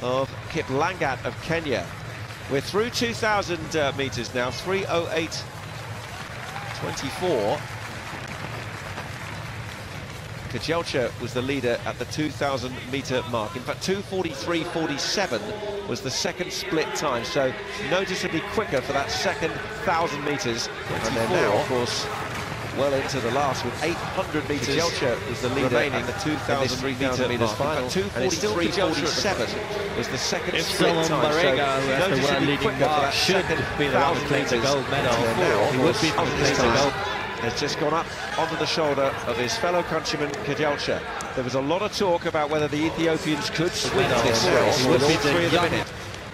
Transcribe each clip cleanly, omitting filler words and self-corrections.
of Kiplangat of Kenya. We're through 2,000 metres now, 3:08.24. Kajelcha was the leader at the 2,000 metre mark. In fact, 2:43.47 was the second split time, so noticeably quicker for that second 1,000 metres. And then now, of course, well into the last with 800 metres. Kajelcha was the leader remaining at the 2,000 metres final. 2:43.47 was the second split time, so noticeably quicker for that second 1,000 metres. Gold medal. He would be this gold. Has just gone up onto the shoulder of his fellow countryman Kajelcha. There was a lot of talk about whether the Ethiopians could swing this race with all three of them in it.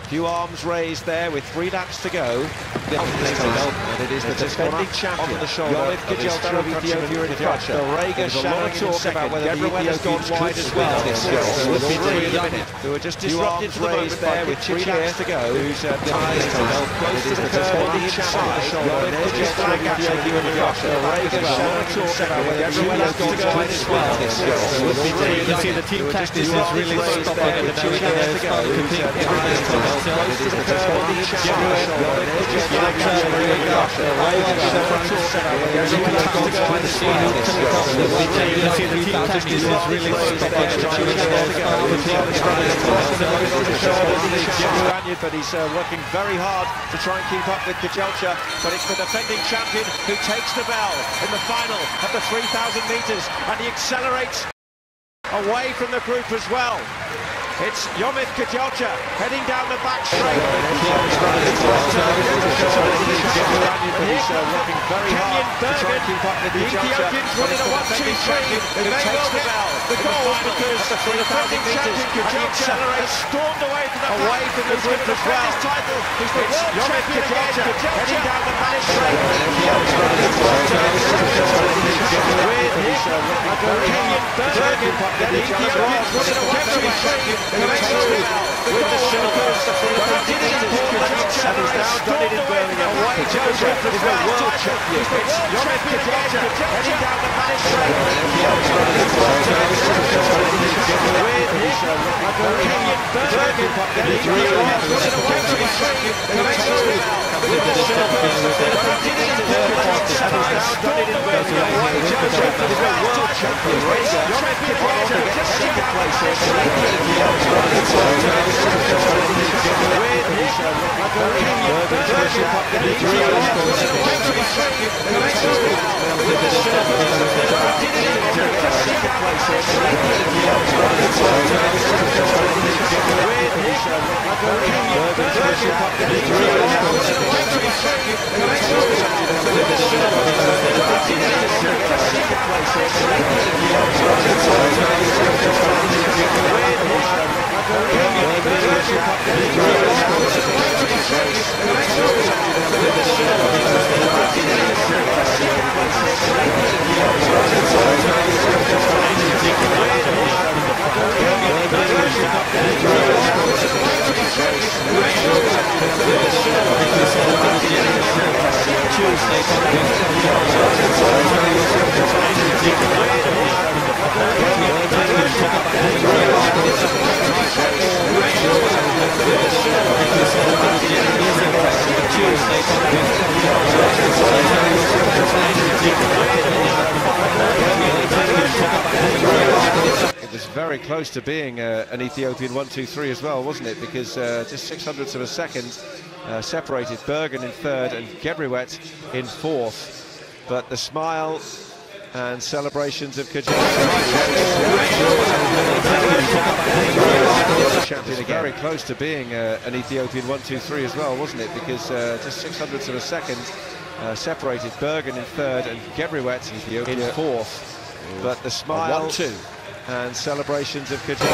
Few arms raised there with 3 laps to go. And it is the defending champion on the shoulder of his fellow Ethiopia in front. There was a lot of talk about whether the Ethiopians could swing this race with all three of them in it. Who are just disrupted for the moment there with 3 laps to go. Who's tied close to the defending champion on the shoulder. And there's just Ethiopia in the front. There was a lot of talk about whether the Ethiopians could swing this race with all three of them in it. You can see the team tactics is really stopping at the Close to the defending champion. But he's working very hard to try and keep up with Kajelcha. But it's the defending champion who takes the bell in the final of the 3,000 metres, and he accelerates away from the group as well. It's Yomith Kajelcha heading down the back straight. He's working very hard to try and keep up with the Ethiopians winning a 1-2-3. They takes the bell. The goal because the 3,000 metres Kajelcha has stormed away from the group as well. It's Yomith Kajelcha heading down the back straight. With Kenyan Bergen, the Ethiopians winning a 1-2-3. With the silver, but he did it in Kajelcha, and he's now done it in Birmingham. Kajelcha is the world champion. It's Yomith Kajelcha heading down the back straight. With Kenyan Bergen, the Ethiopians winning a 1-2-3. With the silver, but he did it in Kajelcha, and he's now done it in Birmingham. Kajelcha is the world champion. It's Yomith Kajelcha heading down the back straight. It was very close to being an Ethiopian 1-2-3 as well, wasn't it? Because just 600ths of a second separated Bergen in third and Gebriwet in fourth. But the smile and celebrations of Kajelcha. Champion again. Very close to being an Ethiopian 1-2-3 as well, wasn't it? Because just 600ths of a second separated Bergen in third and Gebriwet in fourth. But the smile and celebrations of Kajelcha.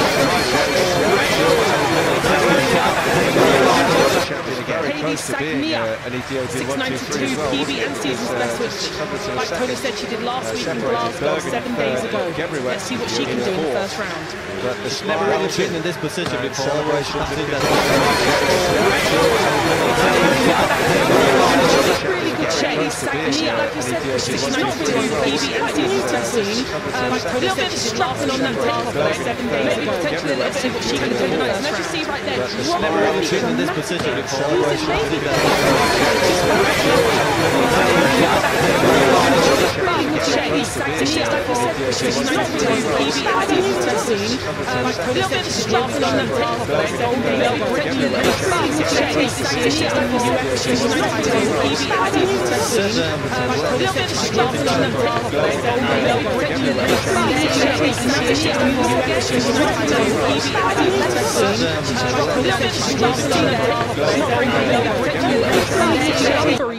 Very close to being an Ethiopian 1-2-3 as well. PB and season's best with like Tony said she did last week in Glasgow 7 days ago. Let's see what she can do in the first round. But the Never really been in this position before. Really good shape. Like you said, she's not really PB and season's best seen. Like Tony said, she's strapping on that takeoff 7 days ago. Potentially let's see what she can do in the first round. As you see right there, Never really been in this position before.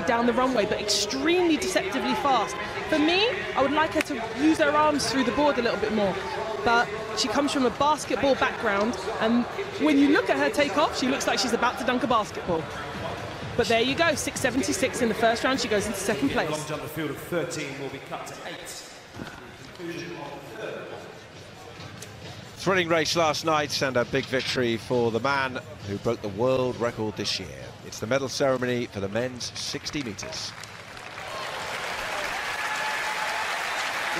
Down the runway, but extremely deceptively fast. For me, I would like her to use her arms through the board a little bit more, but she comes from a basketball background, and when you look at her take off, she looks like she's about to dunk a basketball. But there you go, 6.76 in the first round. She goes into second place. Long jump, the field of 13 will be cut to 8. Thrilling race last night and a big victory for the man who broke the world record this year. It's the medal ceremony for the men's 60 metres.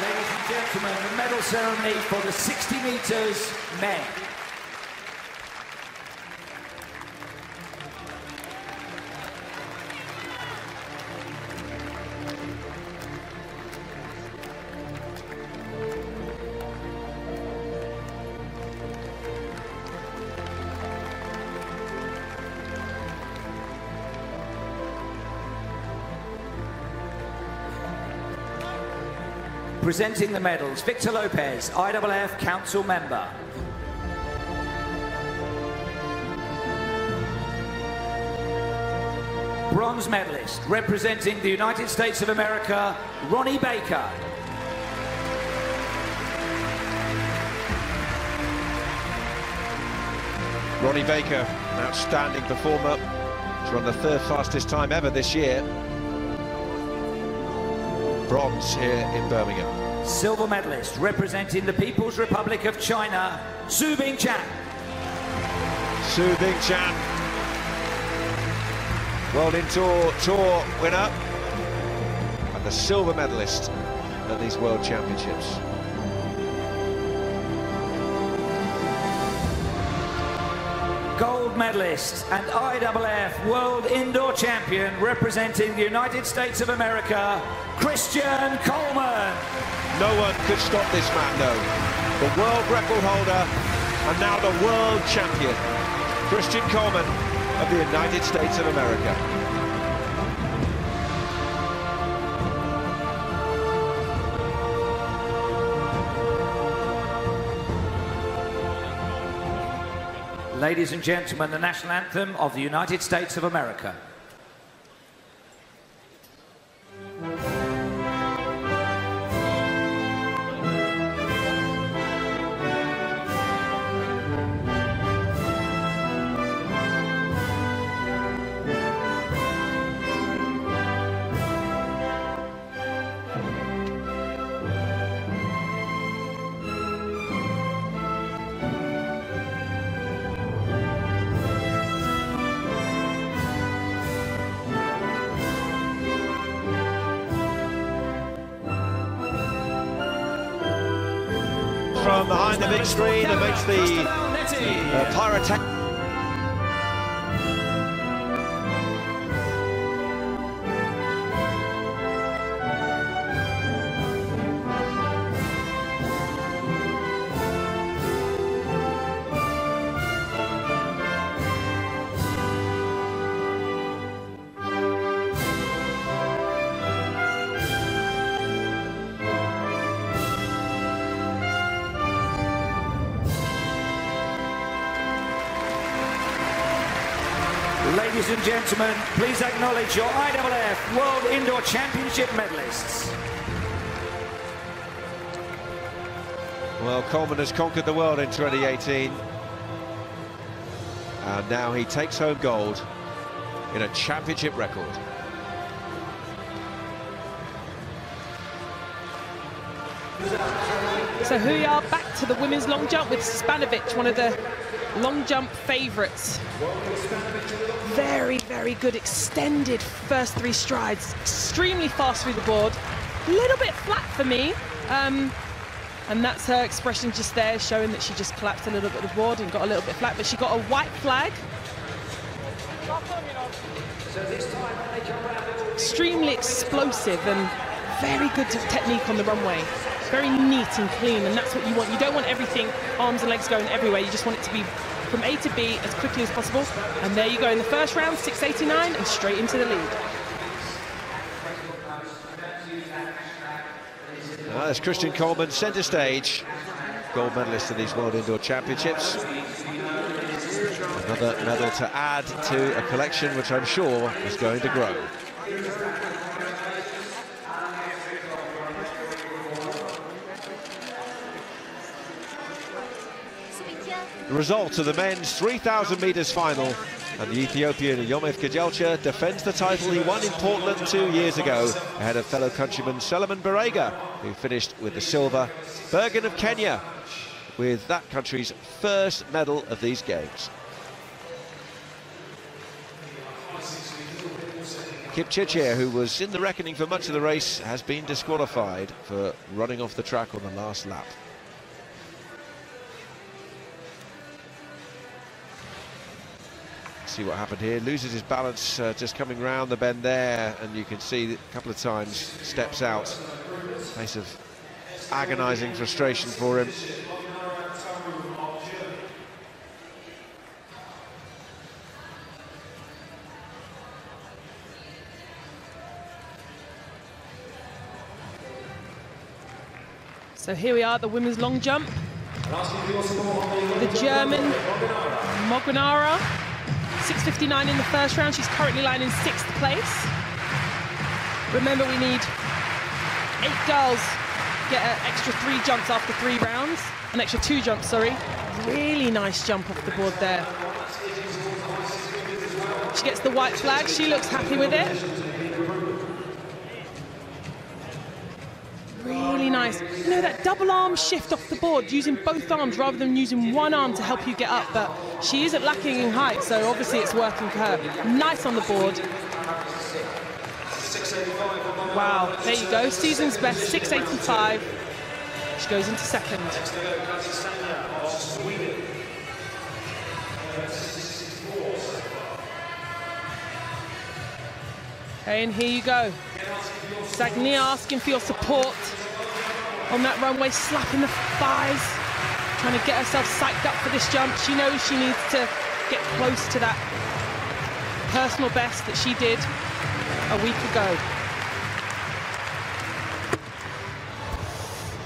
Ladies and gentlemen, the medal ceremony for the 60 metres men. Presenting the medals, Victor Lopez, IAAF Council Member. Bronze medalist, representing the United States of America, Ronnie Baker. Ronnie Baker, an outstanding performer. She's run the third fastest time ever this year. Bronze here in Birmingham. Silver medalist, representing the People's Republic of China, Su Bingchan. Su Bingchan, World Indoor Tour winner and the silver medalist at these World Championships. Gold medalist and IAAF World Indoor Champion, representing the United States of America, Christian Coleman. No one could stop this man, though. The world record holder and now the world champion, Christian Coleman of the United States of America. Ladies and gentlemen, the national anthem of the United States of America. From behind the big screen amidst the pyrotechnic. Ladies and gentlemen, please acknowledge your IAAF World Indoor Championship medalists. Well, Coleman has conquered the world in 2018. And now he takes home gold in a championship record. So here we are back to the women's long jump with Spanovic, one of the long jump favourites. Very, very good extended first 3 strides. Extremely fast through the board. A little bit flat for me. And that's her expression just there, showing that she just collapsed a little bit of the board and got a little bit flat, but she got a white flag. Extremely explosive and very good technique on the runway. Very neat and clean, and that's what you want. You don't want everything, arms and legs going everywhere. You just want it to be from A to B as quickly as possible. And there you go in the first round, 6:89, and straight into the lead. There's Christian Coleman, centre stage, gold medalist of these World Indoor Championships. Another medal to add to a collection which I'm sure is going to grow. The result of the men's 3,000 metres final, and the Ethiopian Yomif Kejelcha defends the title he won in Portland 2 years ago, ahead of fellow countryman Solomon Barega, who finished with the silver. Bergen of Kenya, with that country's first medal of these games. Kipchirchir, who was in the reckoning for much of the race, has been disqualified for running off the track on the last lap. See what happened here, loses his balance just coming round the bend there, and you can see a couple of times steps out. Face of agonising frustration for him. So here we are, the women's long jump. The German Mogunara. 6:59 in the first round. She's currently lying in 6th place. Remember, we need 8 girls get an extra 3 jumps after 3 rounds. An extra 2 jumps, sorry. Really nice jump off the board there. She gets the white flag. She looks happy with it. Really nice. You know, that double arm shift off the board, using both arms rather than using one arm to help you get up, but she isn't lacking in height, so obviously it's working for her. Nice on the board. Wow, there you go, season's best, 6:85. She goes into second. Okay, and here you go. Sagnia asking for your support on that runway, slapping the thighs, trying to get herself psyched up for this jump. She knows she needs to get close to that personal best that she did a week ago.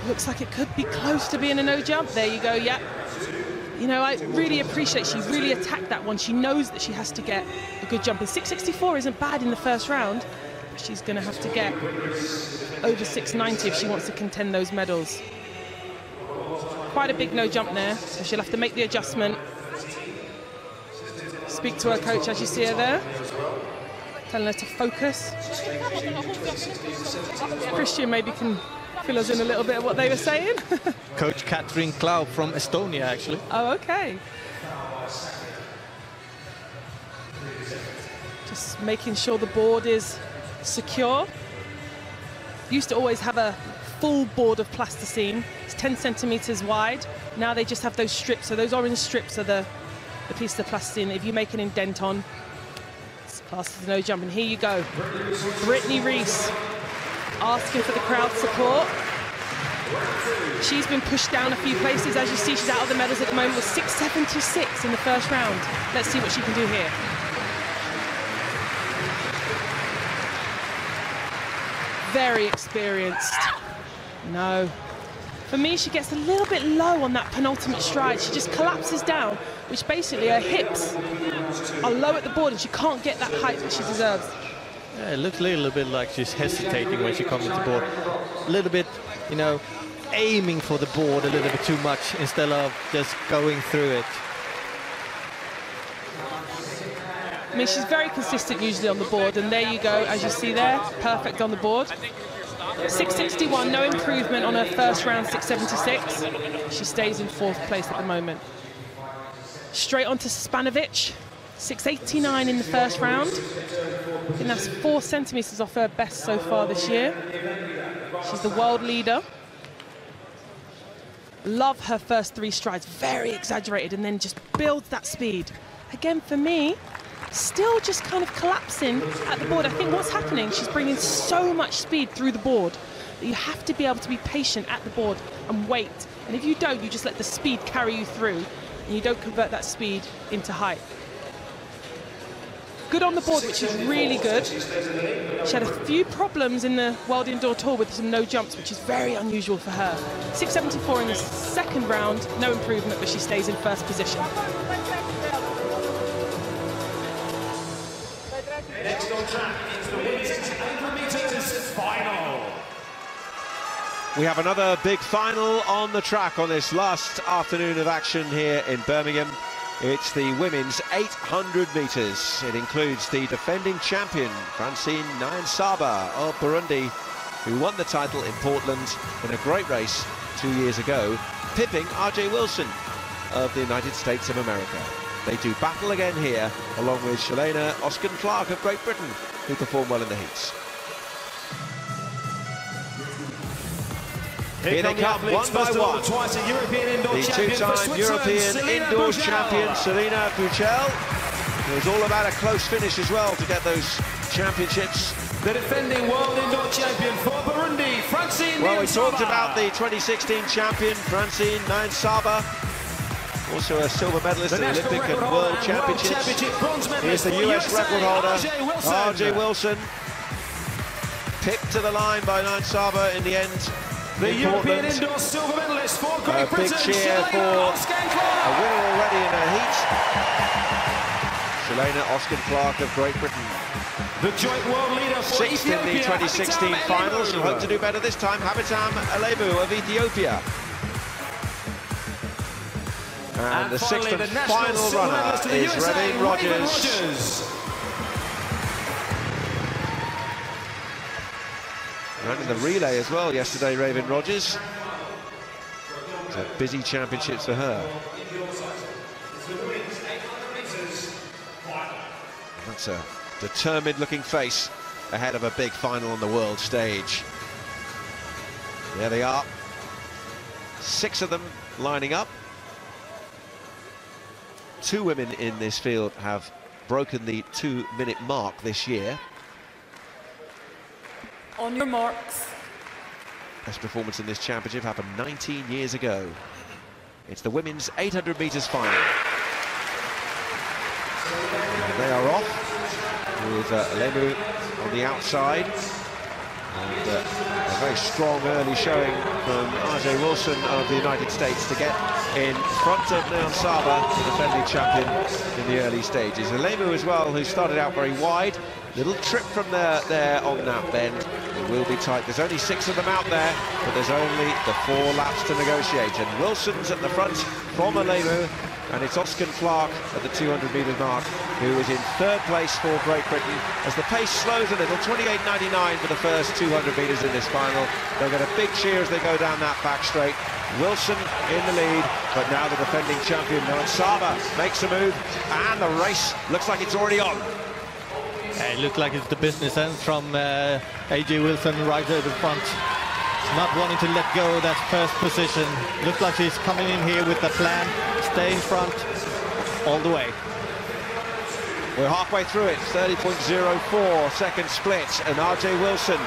Looks like it could be close to being a no jump. There you go, yeah. You know, I really appreciate she really attacked that one. She knows that she has to get a good jump. And 6:64 isn't bad in the first round. She's going to have to get over 6:90 if she wants to contend those medals. Quite a big no jump there, so she'll have to make the adjustment. Speak to her coach as you see her there, telling her to focus. Christian maybe can fill us in a little bit of what they were saying. Coach Katrin Klau from Estonia, actually. Oh, okay. Just making sure the board is secure. Used to always have a full board of plasticine. It's 10 centimeters wide. Now they just have those strips. So those orange strips are the piece of plasticine. If you make an indent on, it's classed as no jump. And here you go. Brittany Reese asking for the crowd support. She's been pushed down a few places. As you see, she's out of the medals at the moment with 6:76 in the first round. Let's see what she can do here. Very experienced. No. For me, she gets a little bit low on that penultimate stride. She just collapses down, which basically her hips are low at the board and she can't get that height that she deserves. Yeah, it looks a little bit like she's hesitating when she comes to the board. A little bit, you know, aiming for the board a little bit too much instead of just going through it. I mean, she's very consistent usually on the board, and there you go, as you see there, perfect on the board. 661, no improvement on her first round, 676. She stays in 4th place at the moment. Straight on to Spanovic, 689 in the first round. I think that's 4 centimetres off her best so far this year. She's the world leader. Love her first 3 strides, very exaggerated, and then just builds that speed. Again, for me, still just kind of collapsing at the board. I think what's happening, she's bringing so much speed through the board that you have to be able to be patient at the board and wait. And if you don't, you just let the speed carry you through, and you don't convert that speed into height. Good on the board, which is really good. She had a few problems in the World Indoor Tour with some no jumps, which is very unusual for her. 674 in the second round, no improvement, but she stays in 1st position. Next on track is the women's 800 meters final. We have another big final on the track on this last afternoon of action here in Birmingham. It's the women's 800 metres. It includes the defending champion, Francine Niyonsaba of Burundi, who won the title in Portland in a great race 2 years ago, pipping R.J. Wilson of the United States of America. They do battle again here, along with Shalana Oskin-Clark of Great Britain, who performed well in the heats. Here they come, one by one. The two-time European indoors champion, Selina Buchel. It was all about a close finish as well to get those championships. The defending world indoor champion for Burundi, Francine Niyonsaba. Well, we talked about the 2016 champion, Francine Niyonsaba. Also a silver medalist at the Olympic and World Championships. Here's the US record holder, R.J. Wilson. Pipped to the line by Niyonsaba in the end. The European indoor silver medalist for Great Britain. A big cheer for a winner already in her heat. Shalana Oskin-Clark of Great Britain. The joint world leader for 6th in the 2016 finals. She'll hope to do better this time. Habitam Alebu of Ethiopia. And the 6th and final runner is Raven Rogers. Ran in the relay as well yesterday, Raven Rogers. It's a busy championships for her. That's a determined-looking face ahead of a big final on the world stage. There they are. 6 of them lining up. 2 women in this field have broken the 2-minute mark this year. On your marks. Best performance in this championship happened 19 years ago. It's the women's 800 metres final. And they are off with Lemu on the outside. And a very strong early showing from R.J. Wilson of the United States to get in front of Niyonsaba, the defending champion, in the early stages. Lemu as well, who started out very wide. Little trip from there on that bend. It will be tight. There's only 6 of them out there, but there's only the 4 laps to negotiate. And Wilson's at the front from Lemu, and it's Oskin-Clark at the 200-metre mark, who is in 3rd place for Great Britain. As the pace slows a little, 28.99 for the first 200 metres in this final. They'll get a big cheer as they go down that back straight. Wilson in the lead, but now the defending champion, Niyonsaba, makes a move, and the race looks like it's already on. It looked like it's the business end from A.J. Wilson right at the front. Not wanting to let go of that first position. Looked like she's coming in here with a plan, stay in front all the way. We're halfway through it, 30.04 second split, and R.J. Wilson,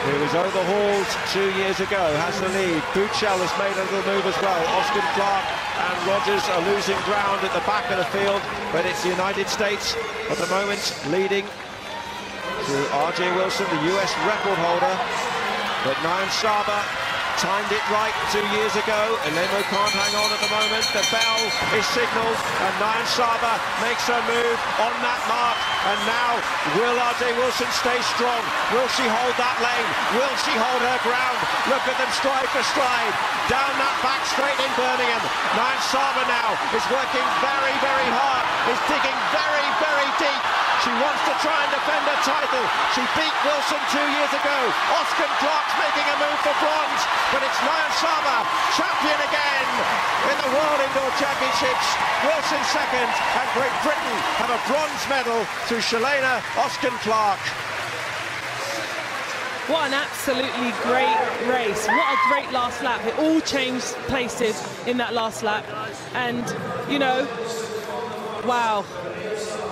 who was overhauled 2 years ago, has the lead. Buchel has made a little move as well. Oskin-Clark and Rogers are losing ground at the back of the field, but it's the United States at the moment leading through R.J. Wilson, the US record holder. But Niyonsaba timed it right 2 years ago. Lemu can't hang on at the moment. The bell is signalled, and Niyonsaba makes her move on that mark. And now, will R.J. Wilson stay strong? Will she hold that lane? Will she hold her ground? Look at them stride for stride down that back straight in Birmingham. Niyonsaba now is working very, very hard, is digging very, very deep. wants to try and defend her title. She beat Wilson 2 years ago. Oscar Clark's making a move for bronze, but it's Niyonsaba, champion again in the World Indoor Championships. Wilson second, and Great Britain have a bronze medal through Shalana Oscar Clark. What an absolutely great race. What a great last lap. It all changed places in that last lap. And, you know, wow.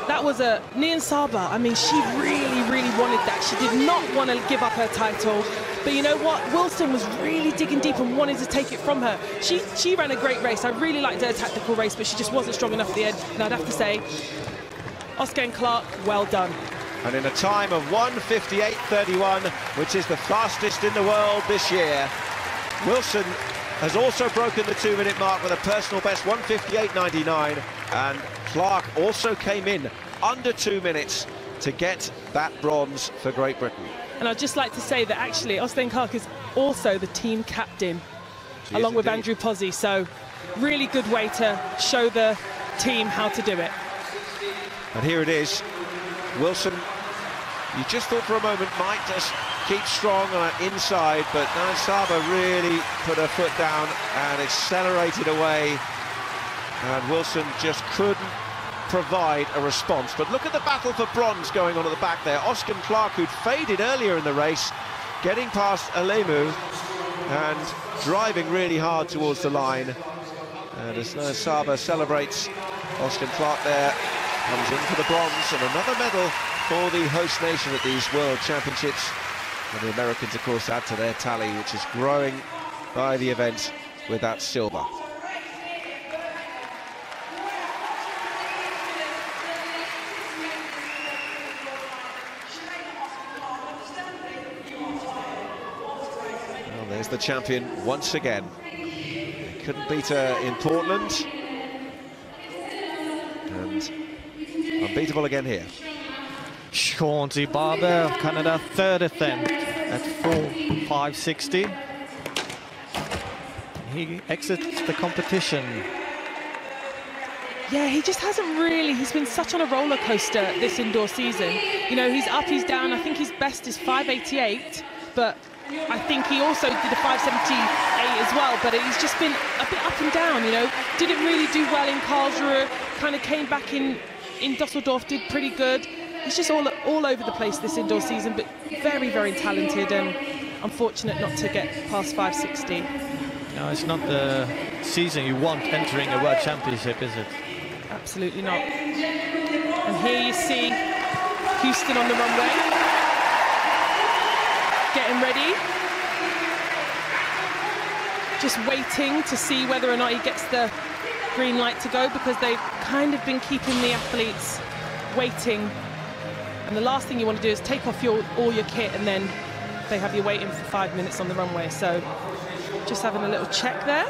That was a Niyonsaba. I mean, she really, really wanted that. She did not want to give up her title. But you know what? Wilson was really digging deep and wanted to take it from her. She ran a great race. I really liked her tactical race, but she just wasn't strong enough at the end. And I'd have to say, Oscar and Clark, well done. And in a time of 1:58.31, which is the fastest in the world this year, Wilson has also broken the 2-minute mark with a personal best 1:58.99, and Clark also came in under 2 minutes to get that bronze for Great Britain. And I'd just like to say that actually Oscar Clark is also the team captain, along with Andrew Pozzi, so really good way to show the team how to do it. And here it is. Wilson, you just thought for a moment might just keep strong on her inside, but Niyonsaba really put her foot down and accelerated away, and Wilson just couldn't provide a response. But look at the battle for bronze going on at the back there. Oscar Clark, who'd faded earlier in the race, getting past Alemu and driving really hard towards the line. And as Niyonsaba celebrates, Oscar Clark there comes in for the bronze, and another medal for the host nation at these World Championships. And the Americans, of course, add to their tally, which is growing by the event with that silver. Well, there's the champion once again. They couldn't beat her in Portland. And unbeatable again here. Chauncey Barber of Canada, third attempt at 4.560. He exits the competition. Yeah, he just hasn't really, he's been such on a roller coaster this indoor season. You know, he's up, he's down. I think his best is 5.88, but I think he also did a 5.78 as well, but he's just been a bit up and down, you know. Didn't really do well in Karlsruhe, kind of came back in Dusseldorf, did pretty good. He's just all over the place this indoor season, but very, very talented, and unfortunate not to get past 5.60. No, it's not the season you want entering a World Championship, is it? Absolutely not. And here you see Houston on the runway, getting ready. Just waiting to see whether or not he gets the green light to go, because they've kind of been keeping the athletes waiting. And the last thing you want to do is take off all your kit, and then they have you waiting for 5 minutes on the runway. So just having a little check there.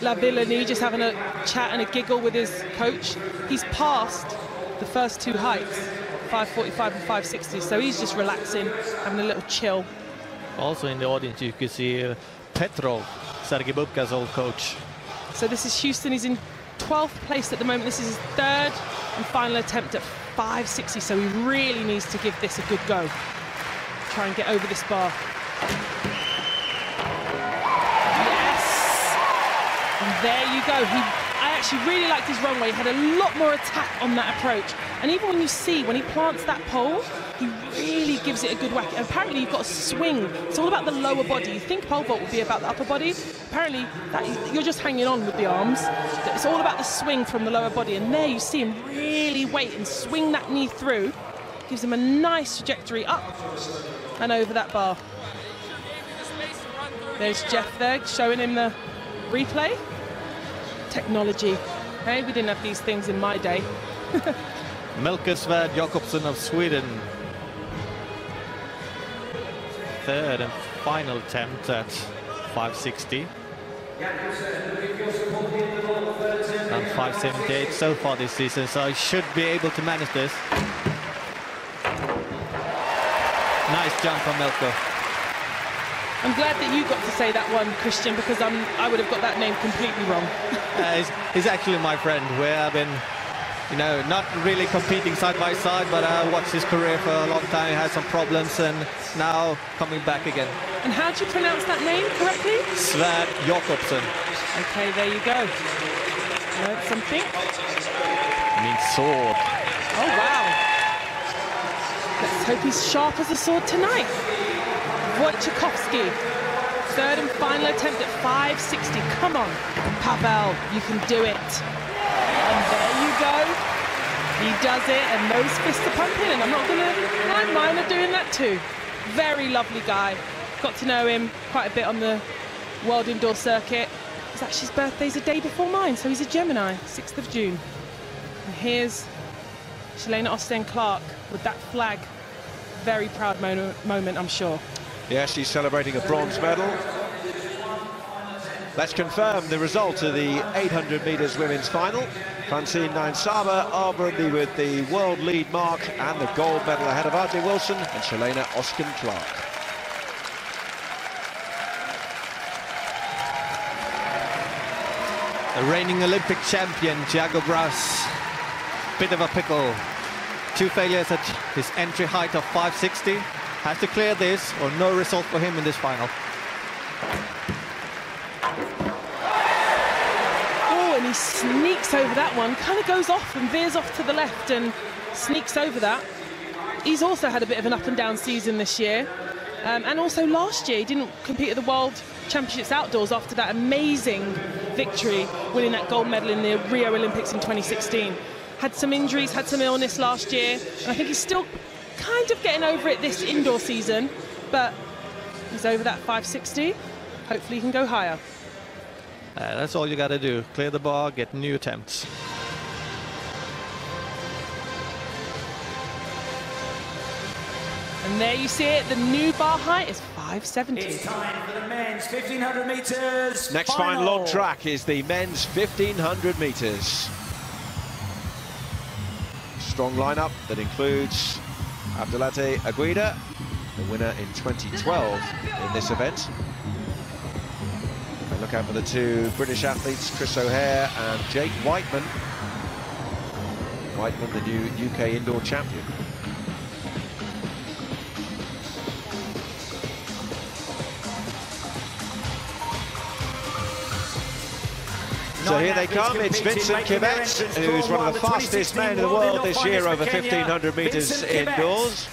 La Villani just having a chat and a giggle with his coach. He's passed the first two heights, 5.45 and 5.60, so he's just relaxing, having a little chill. Also in the audience you can see Petrov, Sergei Bubka's old coach. So this is Houston, he's in 12th place at the moment. This is his third and final attempt at 5.60, so he really needs to give this a good go. Try and get over this bar. Yes! And there you go. I actually really liked his runway. He had a lot more attack on that approach. And even when you see, when he plants that pole, he really gives it a good whack. And apparently you've got to swing. It's all about the lower body. You think pole vault would be about the upper body. Apparently you're just hanging on with the arms. It's all about the swing from the lower body. And there you see him really wait and swing that knee through. Gives him a nice trajectory up and over that bar. There's Jeff there showing him the replay. Technology. Hey, we didn't have these things in my day. Melker Svärd Jakobsen of Sweden. Third and final attempt at 5.60. And 5.78 so far this season, so he should be able to manage this. Nice jump from Melker. I'm glad that you got to say that one, Christian, because I would have got that name completely wrong. He's actually my friend. We have been you know, not really competing side by side, but I watched his career for a long time. He had some problems and now coming back again. And how do you pronounce that name correctly? Svärd Jakobsen. Okay, there you go. Learned something. Means sword. Oh, wow. Let's hope he's sharp as a sword tonight. Wojciechowski, third and final attempt at 560. Come on, Pavel, you can do it. And there you go. He does it, and those fists are pumping, and I'm not gonna, mine are doing that too. Very lovely guy. Got to know him quite a bit on the World Indoor Circuit. It's actually his birthday's a day before mine, so he's a Gemini, 6th of June. And here's Shelena Osten-Clark with that flag. Very proud moment, I'm sure. Yeah, she's celebrating a bronze medal. Let's confirm the result of the 800 metres women's final. Francine Nainsama arguably with the world lead mark and the gold medal ahead of R.J. Wilson and Shelena Osten-Clark. The reigning Olympic champion, Thiago Braz. Bit of a pickle. 2 failures at his entry height of 560. Has to clear this or no result for him in this final. Oh, and he sneaks over that one. Kind of goes off and veers off to the left and sneaks over that. He's also had a bit of an up and down season this year. And also last year, he didn't compete at the World Championships outdoors after that amazing victory, winning that gold medal in the Rio Olympics in 2016. Had some injuries, had some illness last year, and I think he's still kind of getting over it this indoor season, but he's over that 560. Hopefully he can go higher. That's all you got to do. Clear the bar, get new attempts. And there you see it, the new bar height is 570. It's time for the men's 1500 metres. Next final on track is the men's 1500 metres. Strong lineup that includes Abdelhadi Aguida, the winner in 2012 in this event. And look out for the 2 British athletes, Chris O'Hare and Jake Whiteman. Whiteman, the new UK indoor champion. So here they come, it's Vincent Kibet, who's one of the fastest men in the world this year over 1500 metres indoors.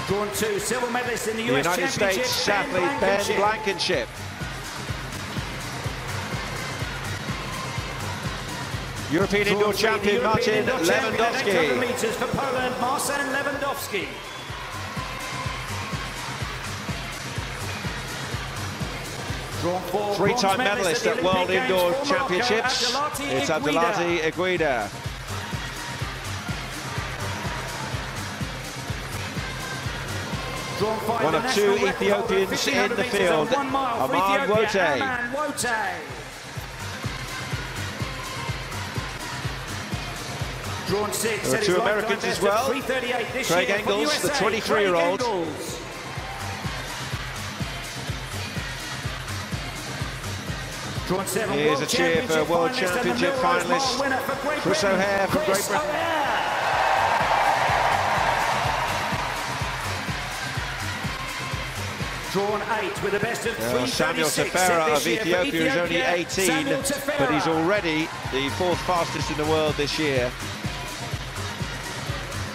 Drawn 2, silver medalist in the US United States athlete Ben Blankenship. European indoor champion Martin Lewandowski. Meters for Poland, Marcin Lewandowski. Three-time medalist at World Indoor Championships. It's Abdelhadi Aguida. One of 2 Ethiopians in the field, Aman Wote. There are 2 Americans as well. Craig Engels, the 23-year-old. Here's a cheer for World Championship finalist Chris O'Hare from Great Britain. Drawn 8 with the best of 336. Samuel Tefera of Ethiopia is only 18, but he's already the 4th fastest in the world this year.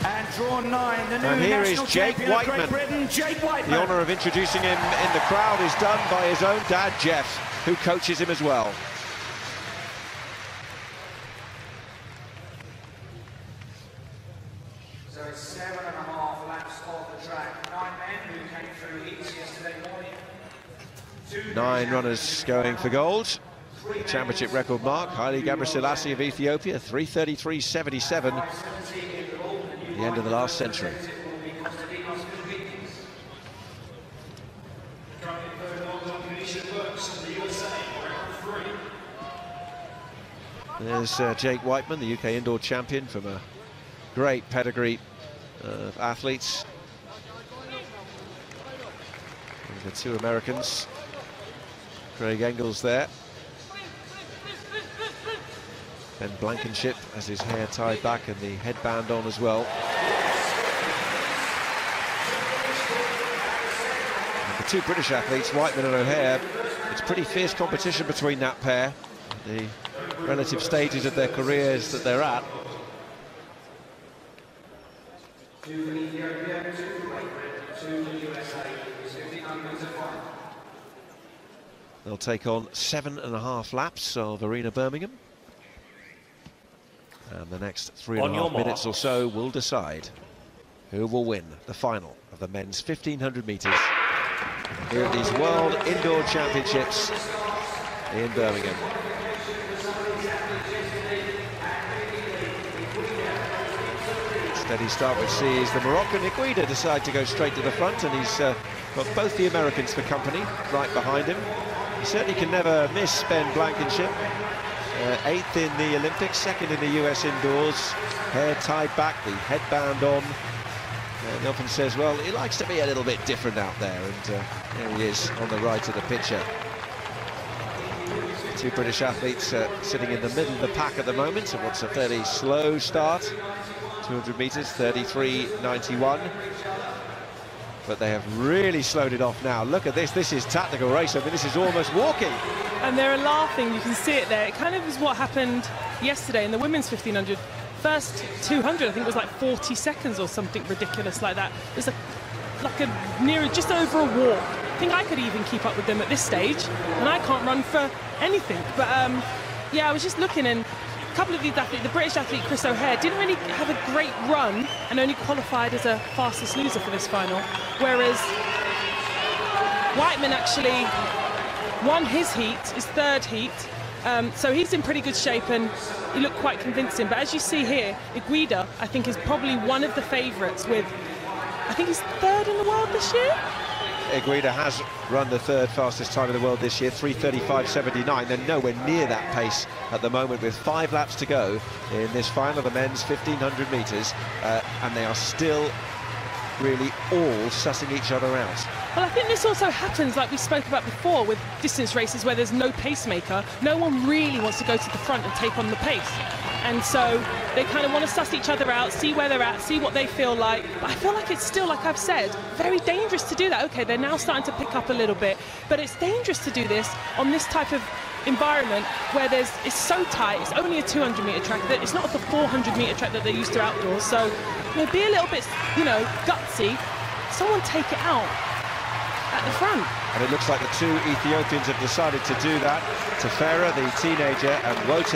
And drawn 9, the new and here is Jake Whiteman. The honour of introducing him in the crowd is done by his own dad, Jeff, who coaches him as well. So it's 7.5 laps off the track. 9 men who came through heats yesterday morning. 9 runners going for gold. The championship record mark, Haile Gebrselassie of Ethiopia, 3:33.77 at the end of the last century. There's Jake Whiteman, the UK indoor champion, from a great pedigree of athletes. And the 2 Americans, Craig Engels there. Ben Blankenship has his hair tied back and the headband on as well. And the two British athletes, Whiteman and O'Hare, it's pretty fierce competition between that pair. The relative stages of their careers that they're at. They'll take on 7.5 laps of Arena Birmingham. And the next 3.5 minutes or so will decide who will win the final of the men's 1500 metres here at these World Indoor Championships in Birmingham. Steady start which sees the Moroccan Iguida decide to go straight to the front, and he's got both the Americans for company right behind him. He certainly can never miss Ben Blankenship. 8th in the Olympics, 2nd in the US indoors, hair tied back, the headband on. And he often says, well, he likes to be a little bit different out there, and there he is on the right of the picture. Two British athletes sitting in the middle of the pack at the moment, and what's a fairly slow start. 200 metres, 33.91. But they have really slowed it off now. Look at this, this is tactical race. I mean, this is almost walking. And they're laughing, you can see it there. It kind of is what happened yesterday in the women's 1500. First 200, I think it was like 40 seconds or something ridiculous like that. It was like a near, just over a walk. I think I could even keep up with them at this stage, and I can't run for anything. But yeah, I was just looking, and a couple of these athletes, the British athlete Chris O'Hare didn't really have a great run and only qualified as a fastest loser for this final, whereas Whiteman actually won his heat, his third heat, so he's in pretty good shape and he looked quite convincing. But as you see here, Iguida, I think, is probably one of the favourites with, I think he's third in the world this year. Iguida has run the third fastest time in the world this year, 3:35.79. They're nowhere near that pace at the moment with 5 laps to go in this final of the men's 1500 metres, and they are still really all sussing each other out. Well, I think this also happens, like we spoke about before, with distance races where there's no pacemaker. No one really wants to go to the front and take on the pace. And so they kind of want to suss each other out, see where they're at, see what they feel like. But I feel like it's still, like I've said, very dangerous to do that. Okay, they're now starting to pick up a little bit, but it's dangerous to do this on this type of environment where it's so tight. It's only a 200-metre track. It's not the 400-metre track that they're used to outdoors. So, you know, be a little bit, you know, gutsy. Someone take it out at the front. And it looks like the two Ethiopians have decided to do that. Tefera, the teenager, and Wote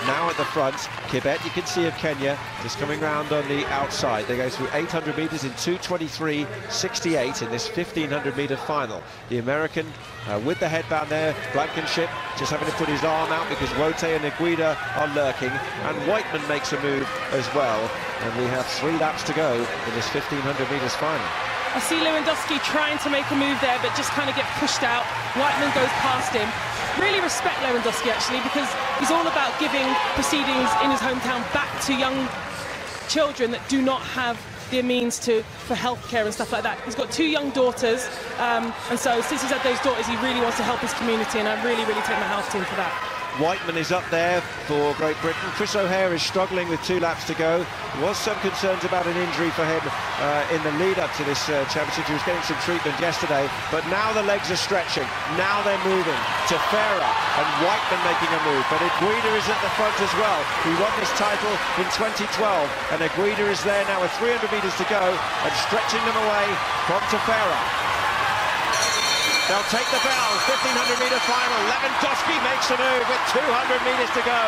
now at the front. Kibet, you can see, of Kenya, just coming round on the outside. They go through 800 metres in 2:23.68 in this 1500-metre final. The American with the headband there, Blankenship, just having to put his arm out because Wote and Iguida are lurking. And Whiteman makes a move as well. And we have 3 laps to go in this 1500 metres final. I see Lewandowski trying to make a move there, but just kind of get pushed out. Whiteman goes past him. Really respect Lewandowski, actually, because he's all about giving proceedings in his hometown back to young children that do not have the means for healthcare and stuff like that. He's got 2 young daughters, and so since he's had those daughters, he really wants to help his community, and I really, really take my hat to him for that. Whiteman is up there for Great Britain. Chris O'Hare is struggling with 2 laps to go. There was some concerns about an injury for him in the lead-up to this championship. He was getting some treatment yesterday, but now the legs are stretching. Now they're moving. Tefera and Whiteman making a move, but Iguida is at the front as well. He won this title in 2012, and Iguida is there now with 300 metres to go and stretching them away from Tefera. They'll take the bell, 1500-metre final. Lewandowski makes a move with 200 metres to go.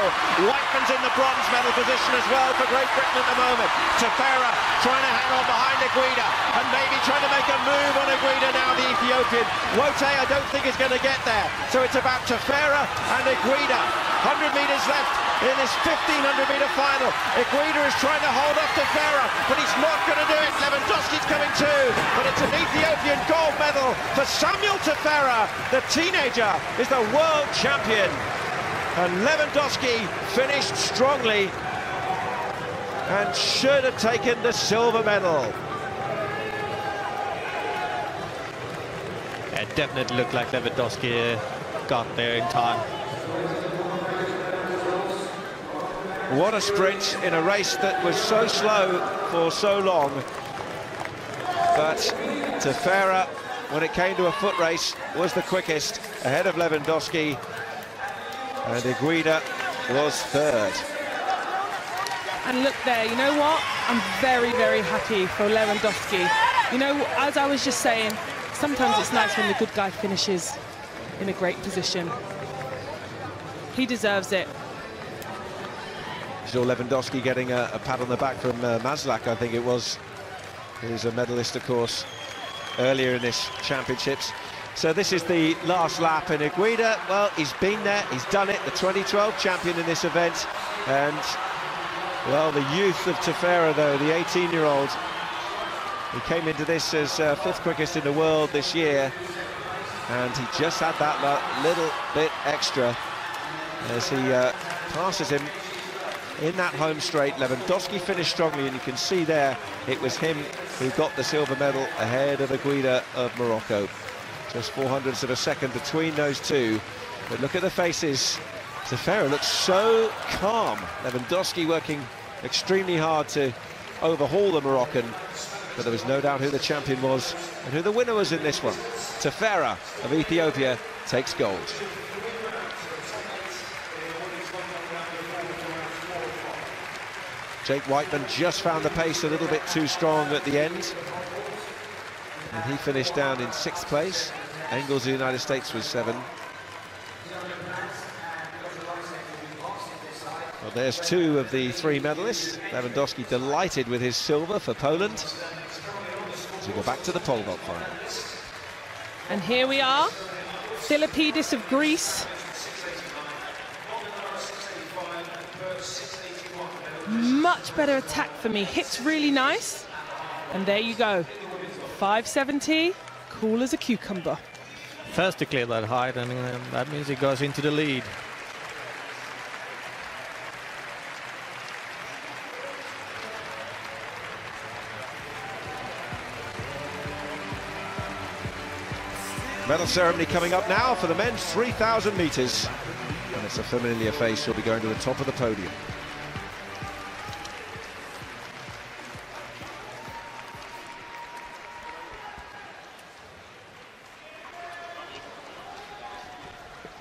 Whiteman's in the bronze medal position as well for Great Britain at the moment. Tefera trying to hang on behind Iguida and maybe trying to make a move on Iguida now, the Ethiopian. Wote, I don't think is going to get there. So it's about Tefera and Iguida. 100 metres left in this 1500-metre final. Iguida is trying to hold off Tefera, but he's not going to do it. Lewandowski's coming too, but it's an Ethiopian gold medal for Samuel Tefera. The teenager is the world champion, and Lewandowski finished strongly and should have taken the silver medal. It definitely looked like Lewandowski got there in time. What a sprint in a race that was so slow for so long. But Tefera, when it came to a foot race, was the quickest, ahead of Lewandowski. And Iguida was third. And look there, you know what? I'm very, very happy for Lewandowski. You know, as I was just saying, sometimes it's nice when the good guy finishes in a great position. He deserves it. You saw Lewandowski getting a pat on the back from Maslach, I think it was. He's a medalist, of course, earlier in this championships. So this is the last lap, and Iguida, well, he's been there, he's done it, the 2012 champion in this event. And, well, the youth of Tefera, though, the 18-year-old, he came into this as fifth quickest in the world this year, and he just had that little bit extra as he passes him in that home straight. Lewandowski finished strongly, and you can see there it was him who got the silver medal ahead of Iguida of Morocco. Just 400ths of a second between those two. But look at the faces. Tefera looks so calm. Lewandowski working extremely hard to overhaul the Moroccan. But there was no doubt who the champion was and who the winner was in this one. Tefera of Ethiopia takes gold. Jake Whiteman just found the pace a little bit too strong at the end. And he finished down in 6th place. Engels of the United States was 7. Well, there's 2 of the 3 medalists. Lewandowski delighted with his silver for Poland. So we go back to the pole vault final. And here we are, Philippidis of Greece. Much better attack for me, hits really nice. And there you go, 570, cool as a cucumber. First to clear that height, and that means he goes into the lead. Medal ceremony coming up now for the men's 3,000 metres. And it's a familiar face who'll be going to the top of the podium.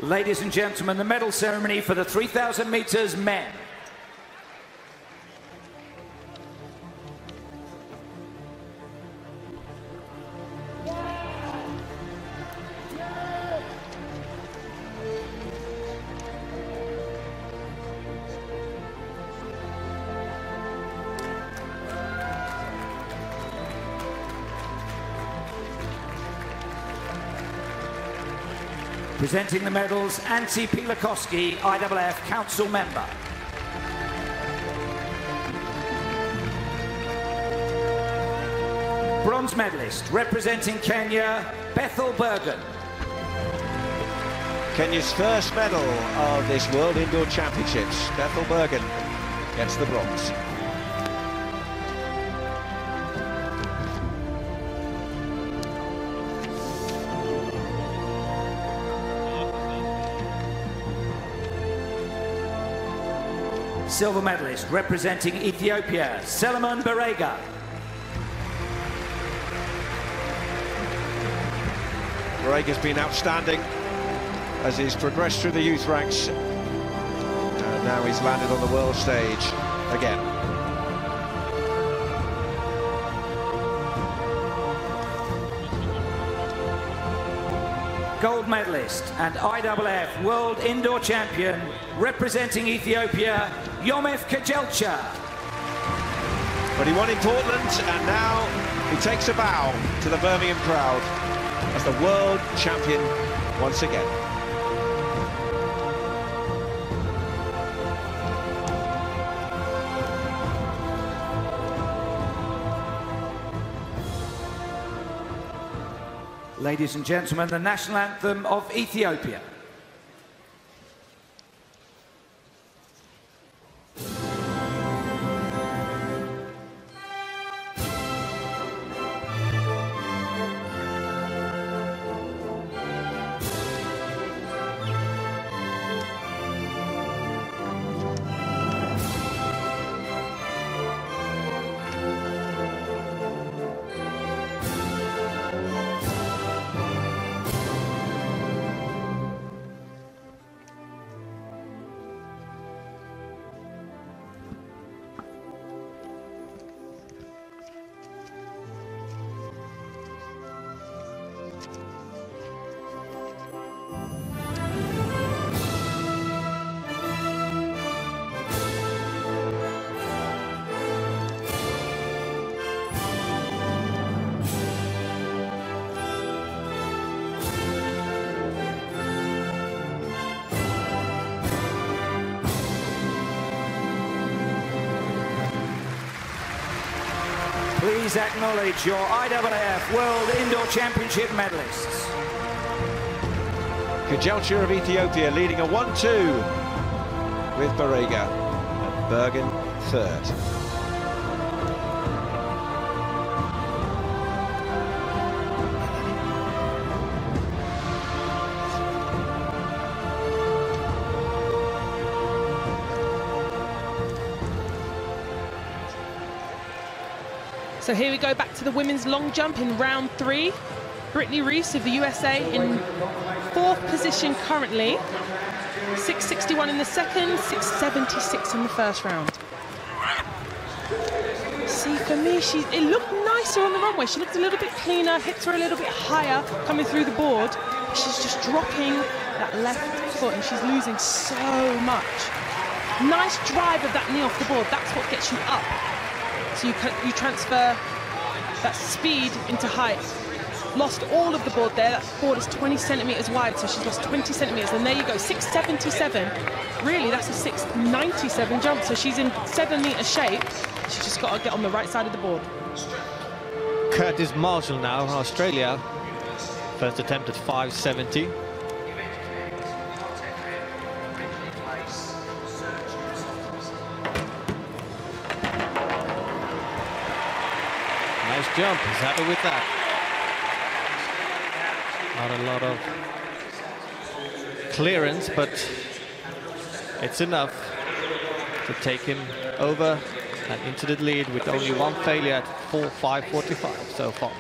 Ladies and gentlemen, the medal ceremony for the 3,000 metres men. Presenting the medals, Antti Pilakoski, IAAF Council Member. Bronze medalist, representing Kenya, Bethel Bergen. Kenya's first medal of this World Indoor Championships. Bethel Bergen gets the bronze. Silver medalist, representing Ethiopia, Solomon Barega. Barega's been outstanding as he's progressed through the youth ranks. And now he's landed on the world stage again. Gold medalist and IAAF World Indoor Champion, representing Ethiopia, Yomif Kejelcha. But he won in Portland, and now he takes a bow to the Birmingham crowd as the world champion once again. Ladies and gentlemen, the national anthem of Ethiopia. please acknowledge your IAAF World Indoor Championship medalists. Kejalcha of Ethiopia leading a 1-2 with Barega and Bergen third. So here we go back to the women's long jump in round 3. Brittany Reese of the USA in 4th position currently. 6.61 in the second, 6.76 in the first round. See, for me, it looked nicer on the runway. She looked a little bit cleaner, hips were a little bit higher coming through the board. She's just dropping that left foot and she's losing so much. Nice drive of that knee off the board. That's what gets you up. So you transfer that speed into height. Lost all of the board there. That board is 20 centimeters wide, so she's lost 20 centimeters. And there you go, 6.77. Really, that's a 6.97 jump. So she's in 7-meter shape. She's just got to get on the right side of the board. Curtis Marshall now from Australia. First attempt at 5.70. Nice jump, he's happy with that. Not a lot of clearance, but it's enough to take him over and into the lead with only one failure at 4.5.45 so far.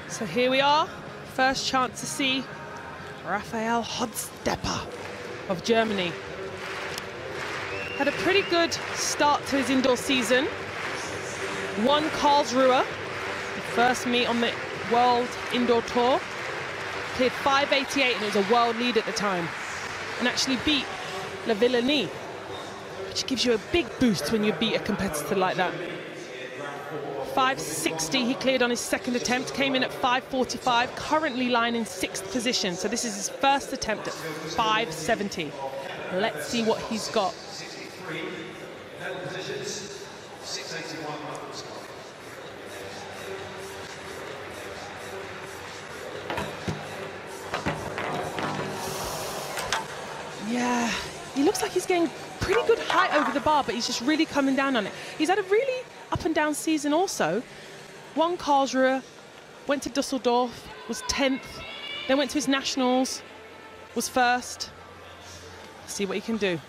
So here we are, first chance to see Raphael Hodstepper of Germany. Had a pretty good start to his indoor season. Won Karlsruhe, the first meet on the World Indoor Tour. Cleared 5.88 and it was a world lead at the time. And actually beat La Villenie, which gives you a big boost when you beat a competitor like that. 5.60 he cleared on his second attempt, came in at 5.45, currently lying in 6th position. So this is his first attempt at 5.70. Let's see what he's got. Yeah, he looks like he's getting pretty good height over the bar, but he's just really coming down on it. He's had a really up and down season also. Won Karlsruhe, went to Dusseldorf, was 10th, then went to his nationals, was 1st. Let's see what he can do.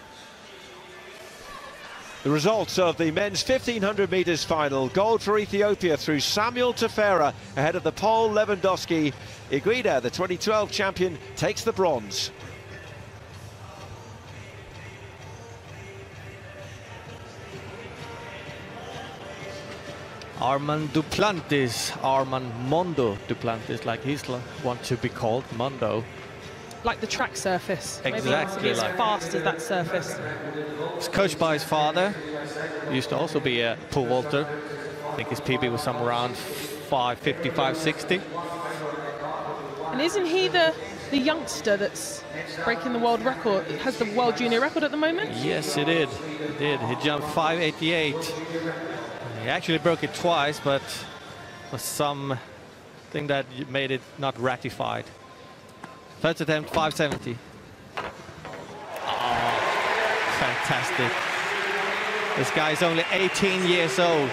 The results of the men's 1500 metres final. Gold for Ethiopia through Samuel Tefera ahead of the Pole Lewandowski. Iguida, the 2012 champion, takes the bronze. Armand Duplantis, Mondo Duplantis, like he's want to be called, Mondo. Like the track surface. Exactly. Maybe it's as fast as that surface. He's coached by his father. He used to also be a pole vaulter. I think his PB was somewhere around 5.50, 5.60. And isn't he the youngster that's breaking the world record, has the world junior record at the moment? Yes, he did. He jumped 5.88. He actually broke it twice, but was something that made it not ratified. First attempt, 5.70. Oh, fantastic. This guy is only 18 years old.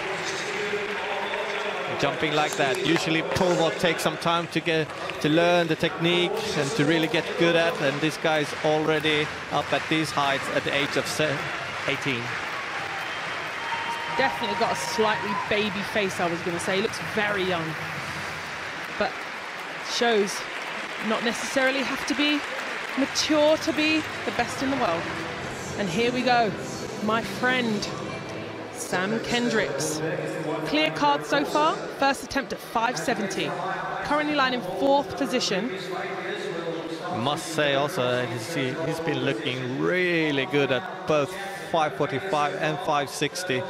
Jumping like that. Usually pole vault takes some time to learn the technique and to really get good at, and this guy is already up at these heights at the age of 18. Definitely got a slightly baby face, I was going to say. He looks very young, but shows not necessarily have to be mature to be the best in the world. And here we go, my friend Sam Kendricks. Clear card so far, first attempt at 5.70. Currently lying in 4th position. I must say also he's been looking really good at both 545 and 560.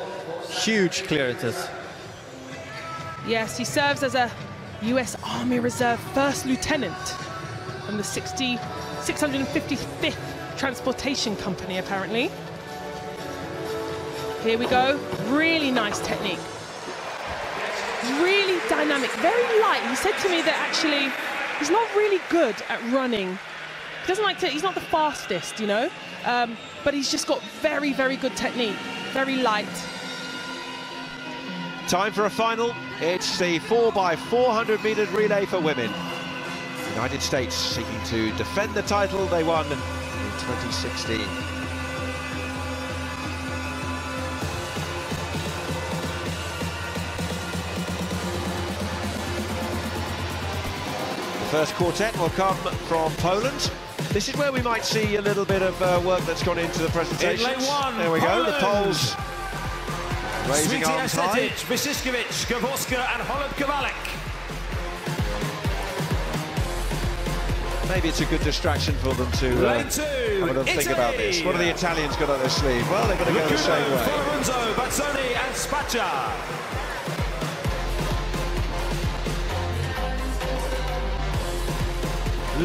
Huge clearances. Yes, he serves as a US Army Reserve First Lieutenant from the 655th Transportation Company, apparently. Here we go. Really nice technique. Really dynamic, very light. He said to me that actually he's not really good at running. He doesn't like to, he's not the fastest, you know, but he's just got very, very good technique, very light. Time for a final. It's the 4x400 meter relay for women. United States seeking to defend the title they won in 2016. The first quartet will come from Poland. This is where we might see a little bit of work that's gone into the presentation. There we go, the Poles raising arms high. Wyszkiewicz, Gaworska and Holland-Kowalik. Maybe it's a good distraction for them to have a little think about this. What have the Italians got on their sleeve? Well, they're going to go the same way. Lorenzo, Bazzoni and Spaccia.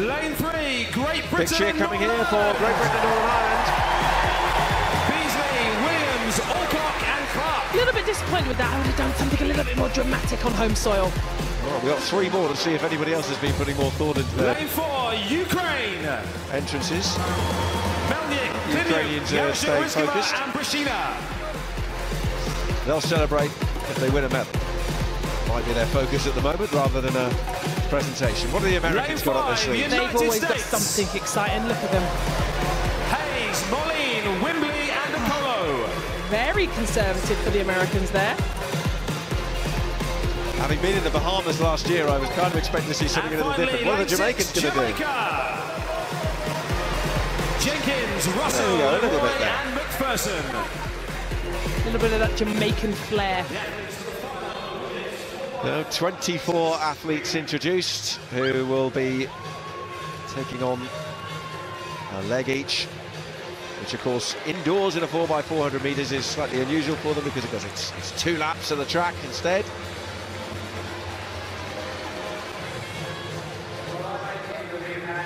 Lane 3, Great Britain. Big cheer coming here for Great Britain and Northern Ireland. Beasley, Williams, Alcock and Clark. A little bit disappointed with that. I would have done something a little bit more dramatic on home soil. Well, we've got 3 more to see if anybody else has been putting more thought into their Lane 4, Ukraine. entrances. Melnik, Ukrainians are staying focused. And Brashina. They'll celebrate if they win a medal. Might be their focus at the moment rather than a presentation. What have the Americans got on their sleeve? They've always got something exciting. Look at them. Hayes, Moline, Wembley and Apollo. Very conservative for the Americans there. Having been in the Bahamas last year, I was kind of expecting to see something a little different. What are the Jamaicans going to do? Jenkins, Russell, Leroy and McPherson. A little bit of that Jamaican flair. 24 athletes introduced who will be taking on a leg each, which of course indoors in a 4x400 meters is slightly unusual for them because it's 2 laps of the track instead.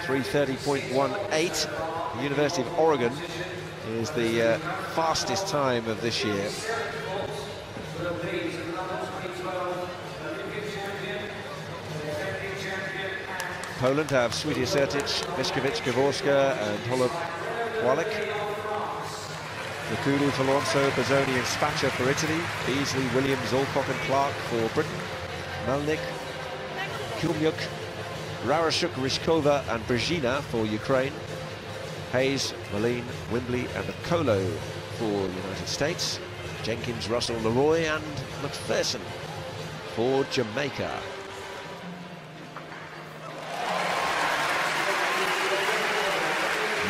.330.18. The University of Oregon is the fastest time of this year. Poland have Swiatek, Wyszkiewicz, Gaworska and Holland-Kowalik. Lukudu for Alonso, Bazzoni and Spaccia for Italy. Beasley, Williams, Alcock and Clark for Britain. Melnik, Kulmiuk, Rarashuk, Ryzhkova and Brezhina for Ukraine. Hayes, Moline, Wembley and Okolo for United States. Jenkins, Russell, Leroy and McPherson for Jamaica.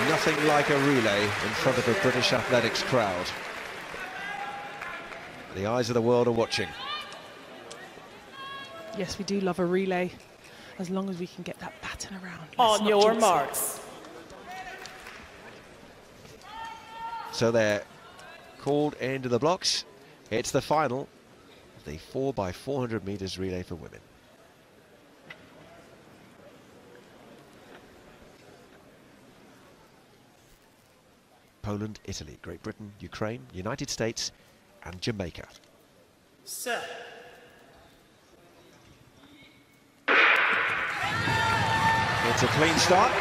Nothing like a relay in front of a British athletics crowd. The eyes of the world are watching. Yes, we do love a relay, as long as we can get that baton around. On your marks. So they're called into the blocks. It's the final of the 4x400 meters relay for women. Poland, Italy, Great Britain, Ukraine, United States and Jamaica. Set. It's a clean start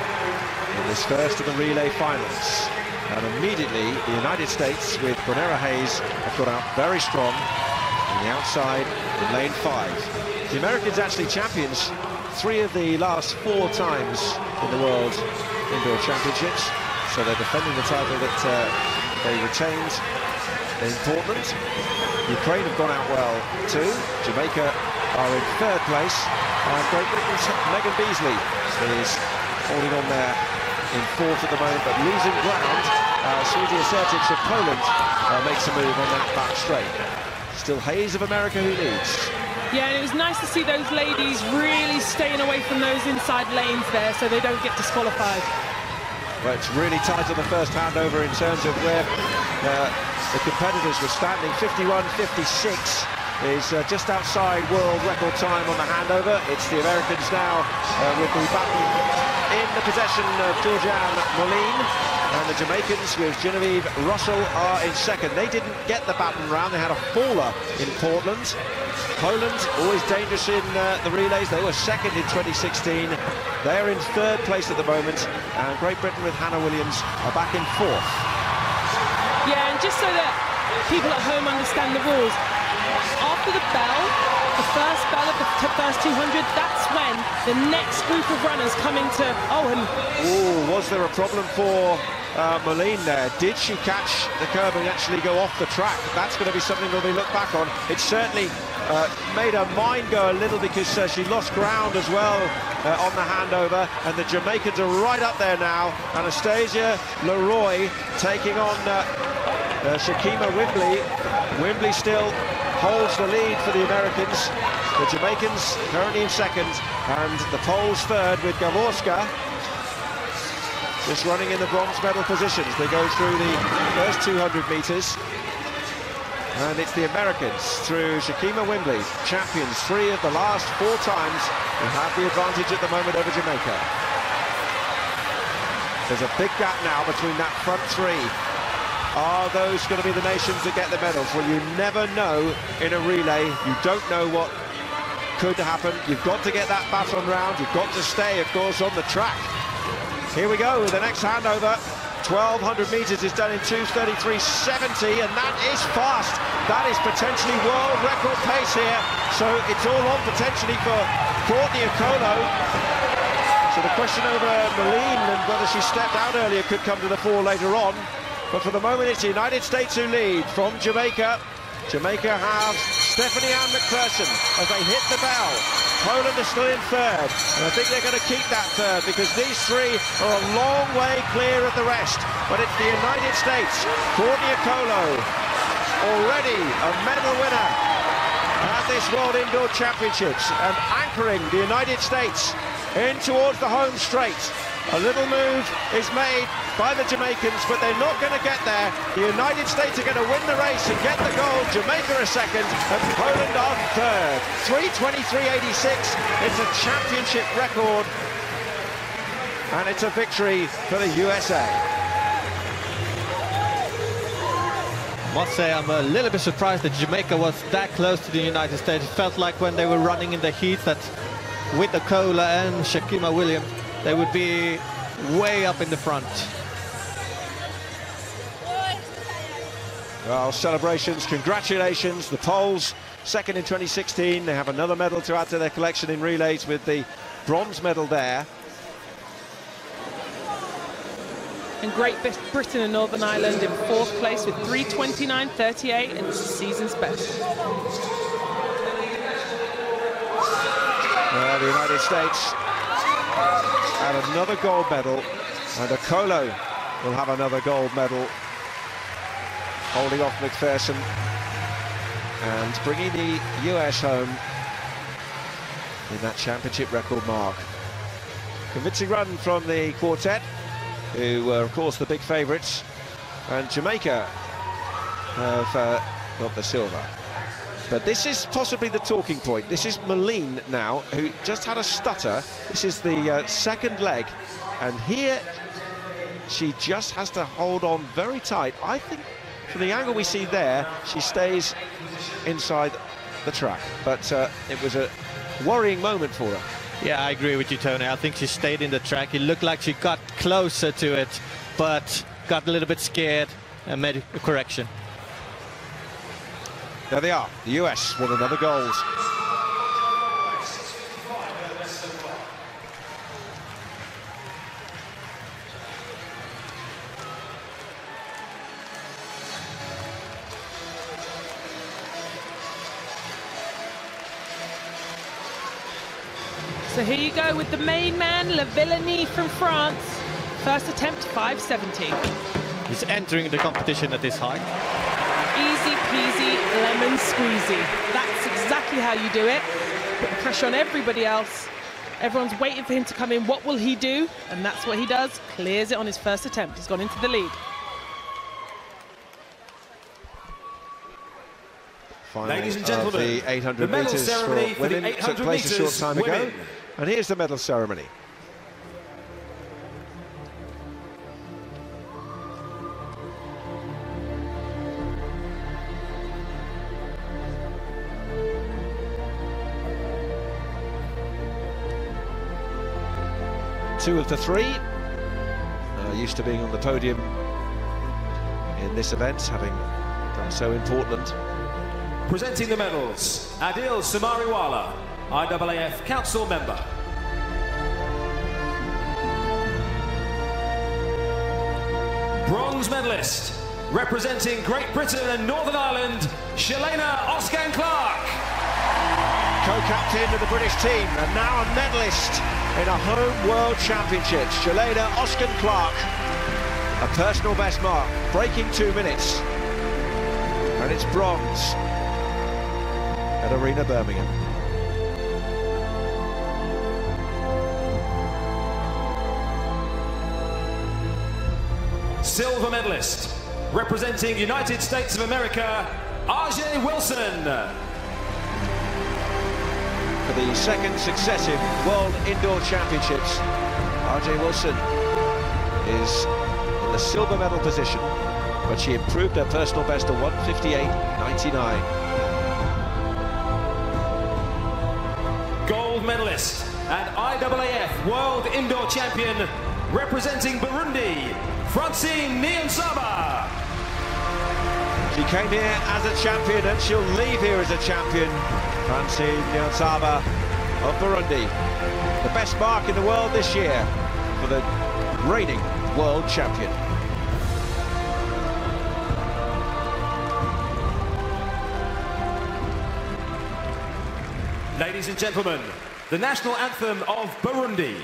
in this first of the relay finals. And immediately the United States with Brunera Hayes have got out very strong on the outside in lane 5. The Americans actually champions 3 of the last 4 times in the World Indoor Championships. So they're defending the title that they retained in Portland. Ukraine have gone out well too. Jamaica are in 3rd place. And Great Britain's Megan Beasley is holding on there in 4th at the moment, but losing ground. Swiatek of Poland makes a move on that back straight. Still Hayes of America who leads. Yeah, and it was nice to see those ladies really staying away from those inside lanes there so they don't get disqualified. Well, it's really tight on the first handover in terms of where the competitors were standing. 51.56 is just outside world record time on the handover. It's the Americans now with the baton in the possession of Georgianne Moline, and the Jamaicans with Genevieve Russell are in second. They didn't get the baton round, they had a faller in Portland. Poland, always dangerous in the relays, they were second in 2016. They're in third place at the moment, and Great Britain with Hannah Williams are back in fourth. Yeah, and just so that people at home understand the rules, after the bell, the first bell of the first 200, that's when the next group of runners come into... Was there a problem for Moline there? Did she catch the curve and actually go off the track? That's going to be something that we look back on. It certainly made her mind go a little because she lost ground as well on the handover, and the Jamaicans are right up there now. Anastasia Leroy taking on Shakima Wimbley. Wimbley still holds the lead for the Americans. The Jamaicans currently in second, and the Poles third with Gavorska just running in the bronze medal positions. They go through the first 200 metres, and it's the Americans through Shakima Wimbley, champions 3 of the last 4 times, who have the advantage at the moment over Jamaica. There's a big gap now between that front 3. Are those going to be the nations that get the medals? Well, you never know in a relay. You don't know what could happen. You've got to get that baton round. You've got to stay, of course, on the track. Here we go with the next handover. 1,200 metres is done in 2:33.70, and that is fast. That is potentially world record pace here. So it's all on potentially for Courtney Okolo. So the question over Moline and whether she stepped out earlier could come to the fore later on. But for the moment, it's the United States who lead from Jamaica. Jamaica have Stephanie Ann McPherson as they hit the bell. Poland is still in third, and I think they're going to keep that third because these 3 are a long way clear of the rest. But it's the United States. Courtney Okolo, already a medal winner at this World Indoor Championships, and anchoring the United States in towards the home straight. A little move is made by the Jamaicans, but they're not going to get there. The United States are going to win the race and get the gold. Jamaica are second, and Poland are third. 3:23.86. It's a championship record, and it's a victory for the USA. I must say, I'm a little bit surprised that Jamaica was that close to the United States. It felt like when they were running in the heat that with Okolo and Shakima Williams, they would be way up in the front. Well, celebrations, congratulations. The Poles, second in 2016. They have another medal to add to their collection in relays with the bronze medal there. And Great Britain and Northern Ireland in 4th place with 3:29.38, and it's the season's best. Well, the United States and another gold medal, and Okolo will have another gold medal, holding off McPherson and bringing the US home in that championship record mark. Convincing run from the quartet, who were of course the big favourites, and Jamaica have got the silver. But this is possibly the talking point. This is Moline now, who just had a stutter. This is the second leg, and here she just has to hold on very tight. I think from the angle we see there, she stays inside the track, but it was a worrying moment for her. Yeah, I agree with you, Tony. I think she stayed in the track. It looked like she got closer to it, but got a little bit scared and made a correction. There they are, the US with another gold. So here you go with the main man, Le Villani from France. First attempt, 5:70. He's entering the competition at this height. Easy peasy, lemon squeezy. That's exactly how you do it. Put the pressure on everybody else. Everyone's waiting for him to come in. What will he do? And that's what he does. Clears it on his first attempt. He's gone into the lead. Final Ladies and gentlemen, the 800 the medal metres ceremony for for the women 800 took place a short metres time ago. women. And here's the medal ceremony. Two of the three are used to being on the podium in this event, having done so in Portland. Presenting the medals, Adil Samariwala, IAAF Council Member. Bronze medalist, representing Great Britain and Northern Ireland, Shalana Oscan-Clark. Co-captain of the British team and now a medalist in a home World Championships. Shalana Oscan-Clark, a personal best mark, breaking 2 minutes. And it's bronze at Arena Birmingham. Silver medalist, representing United States of America, RJ Wilson. For the second successive World Indoor Championships, RJ Wilson is in the silver medal position, but she improved her personal best to 1:58.99. Gold medalist and IAAF World Indoor Champion, representing Burundi, Francine Niyonsaba. She came here as a champion and she'll leave here as a champion. Francine Niyonsaba of Burundi. The best mark in the world this year for the reigning world champion. Ladies and gentlemen, the national anthem of Burundi.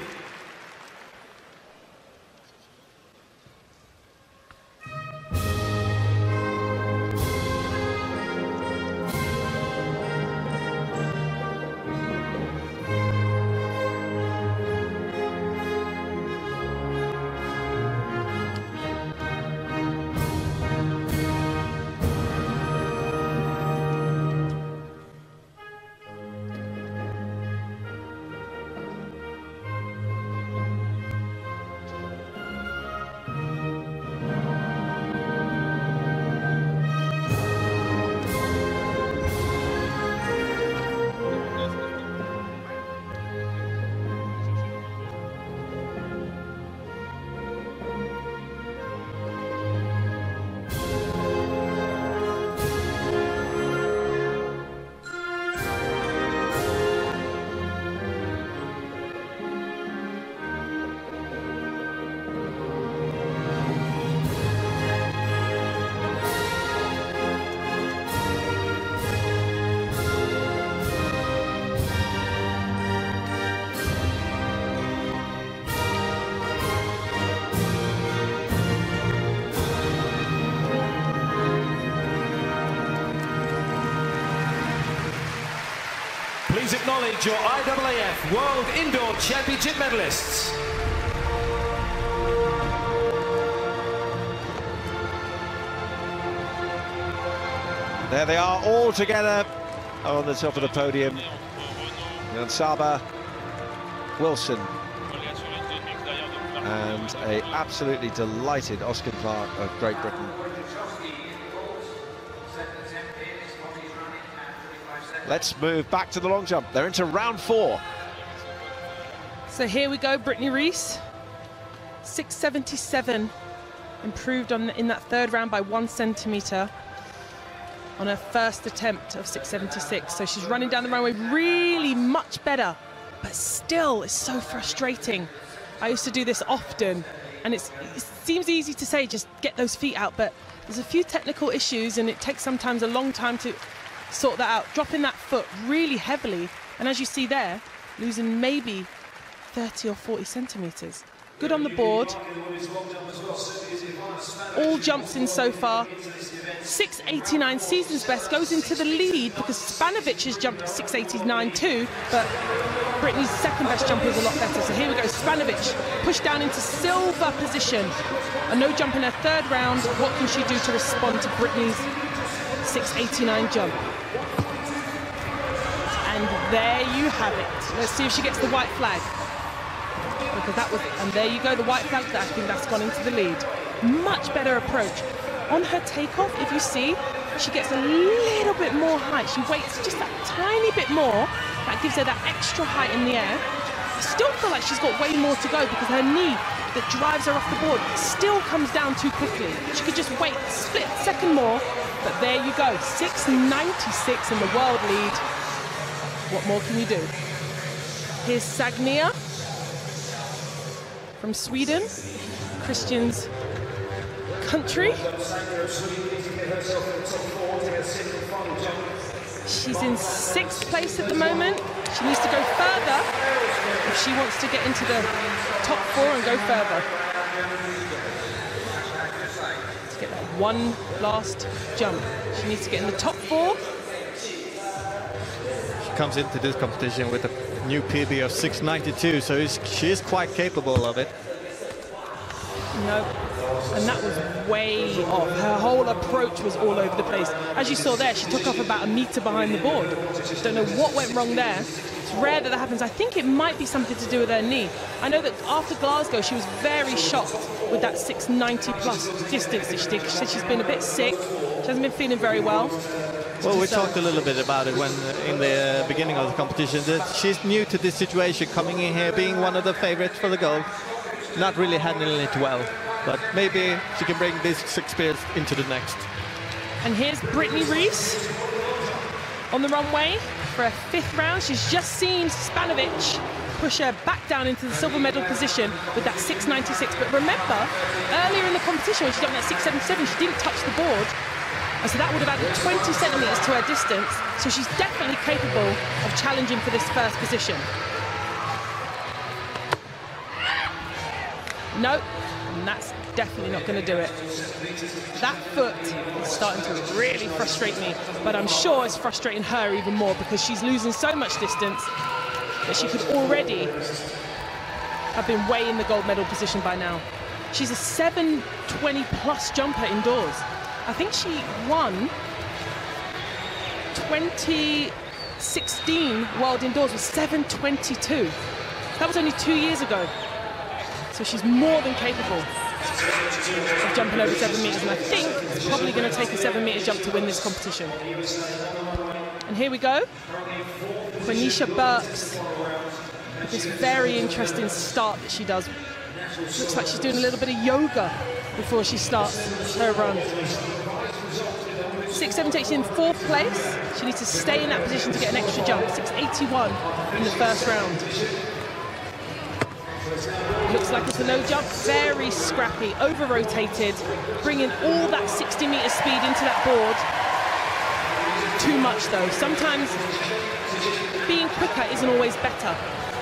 Please acknowledge your IAAF World Indoor Championship medalists. There they are, all together on the top of the podium. Niyonsaba, Wilson, and a absolutely delighted Oscan-Clark of Great Britain. Let's move back to the long jump. They're into round 4. So here we go, Brittany Rees, 677, improved in that third round by 1 centimetre on her first attempt of 676. So she's running down the runway really much better, but still it's so frustrating. I used to do this often, and it seems easy to say just get those feet out, but there's a few technical issues and it takes sometimes a long time to sort that out. Dropping that foot really heavily, and as you see there, losing maybe 30 or 40 centimetres. good on the board. All jumps in so far. 6.89 season's best, goes into the lead because Spanovic has jumped 6.89 too, but Brittany's second best jump is a lot better. So here we go, Spanovic pushed down into silver position. A no jump in her third round. What can she do to respond to Brittany's 6.89 jump? And there you have it. Let's see if she gets the white flag. Because that was, and there you go, the white flag. I think that's gone into the lead. Much better approach. On her takeoff, if you see, she gets a little bit more height. She waits just a tiny bit more. That gives her that extra height in the air. I still feel like she's got way more to go because her knee that drives her off the board still comes down too quickly. She could just wait, split second more. But there you go, 6.96 in the world lead. What more can you do? Here's Sagnia from Sweden, Christian's country. She's in 6th place at the moment. She needs to go further if she wants to get into the top 4 and go further. Let's get that one last jump. She needs to get in the top 4. She comes into this competition with a new PB of 6.92, so she is quite capable of it. No, and that was way off. Her whole approach was all over the place. As you saw there, she took off about a meter behind the board. Don't know what went wrong there. It's rare that that happens. I think it might be something to do with her knee. I know that after Glasgow, she was very shocked with that 6.90 plus distance that she did. She said she's been a bit sick. She hasn't been feeling very well. Well, we talked a little bit about it when in the beginning of the competition, that she's new to this situation, coming in here, being one of the favorites for the gold. Not really handling it well, but maybe she can bring this experience into the next. And here's Brittany Reese on the runway for her 5th round. She's just seen Spanovic push her back down into the silver medal position with that 6.96. But remember, earlier in the competition when she jumped that 6.77, she didn't touch the board. And so that would have added 20 centimeters to her distance. So she's definitely capable of challenging for this first position. No, and that's definitely not going to do it. That foot is starting to really frustrate me, but I'm sure it's frustrating her even more because she's losing so much distance that she could already have been way in the gold medal position by now. She's a 7.20 plus jumper indoors. I think she won 2016 World Indoors with 7.22. That was only 2 years ago. So she's more than capable of jumping over 7 meters, and I think it's probably going to take a 7 meter jump to win this competition. And here we go. Quenisha Burks with this very interesting start that she does. Looks like she's doing a little bit of yoga before she starts her run. 6.78, she's in 4th place. She needs to stay in that position to get an extra jump. 6.81 in the first round. Looks like it's a no jump, very scrappy, over-rotated, bringing all that 60 meter speed into that board. Too much though. Sometimes being quicker isn't always better.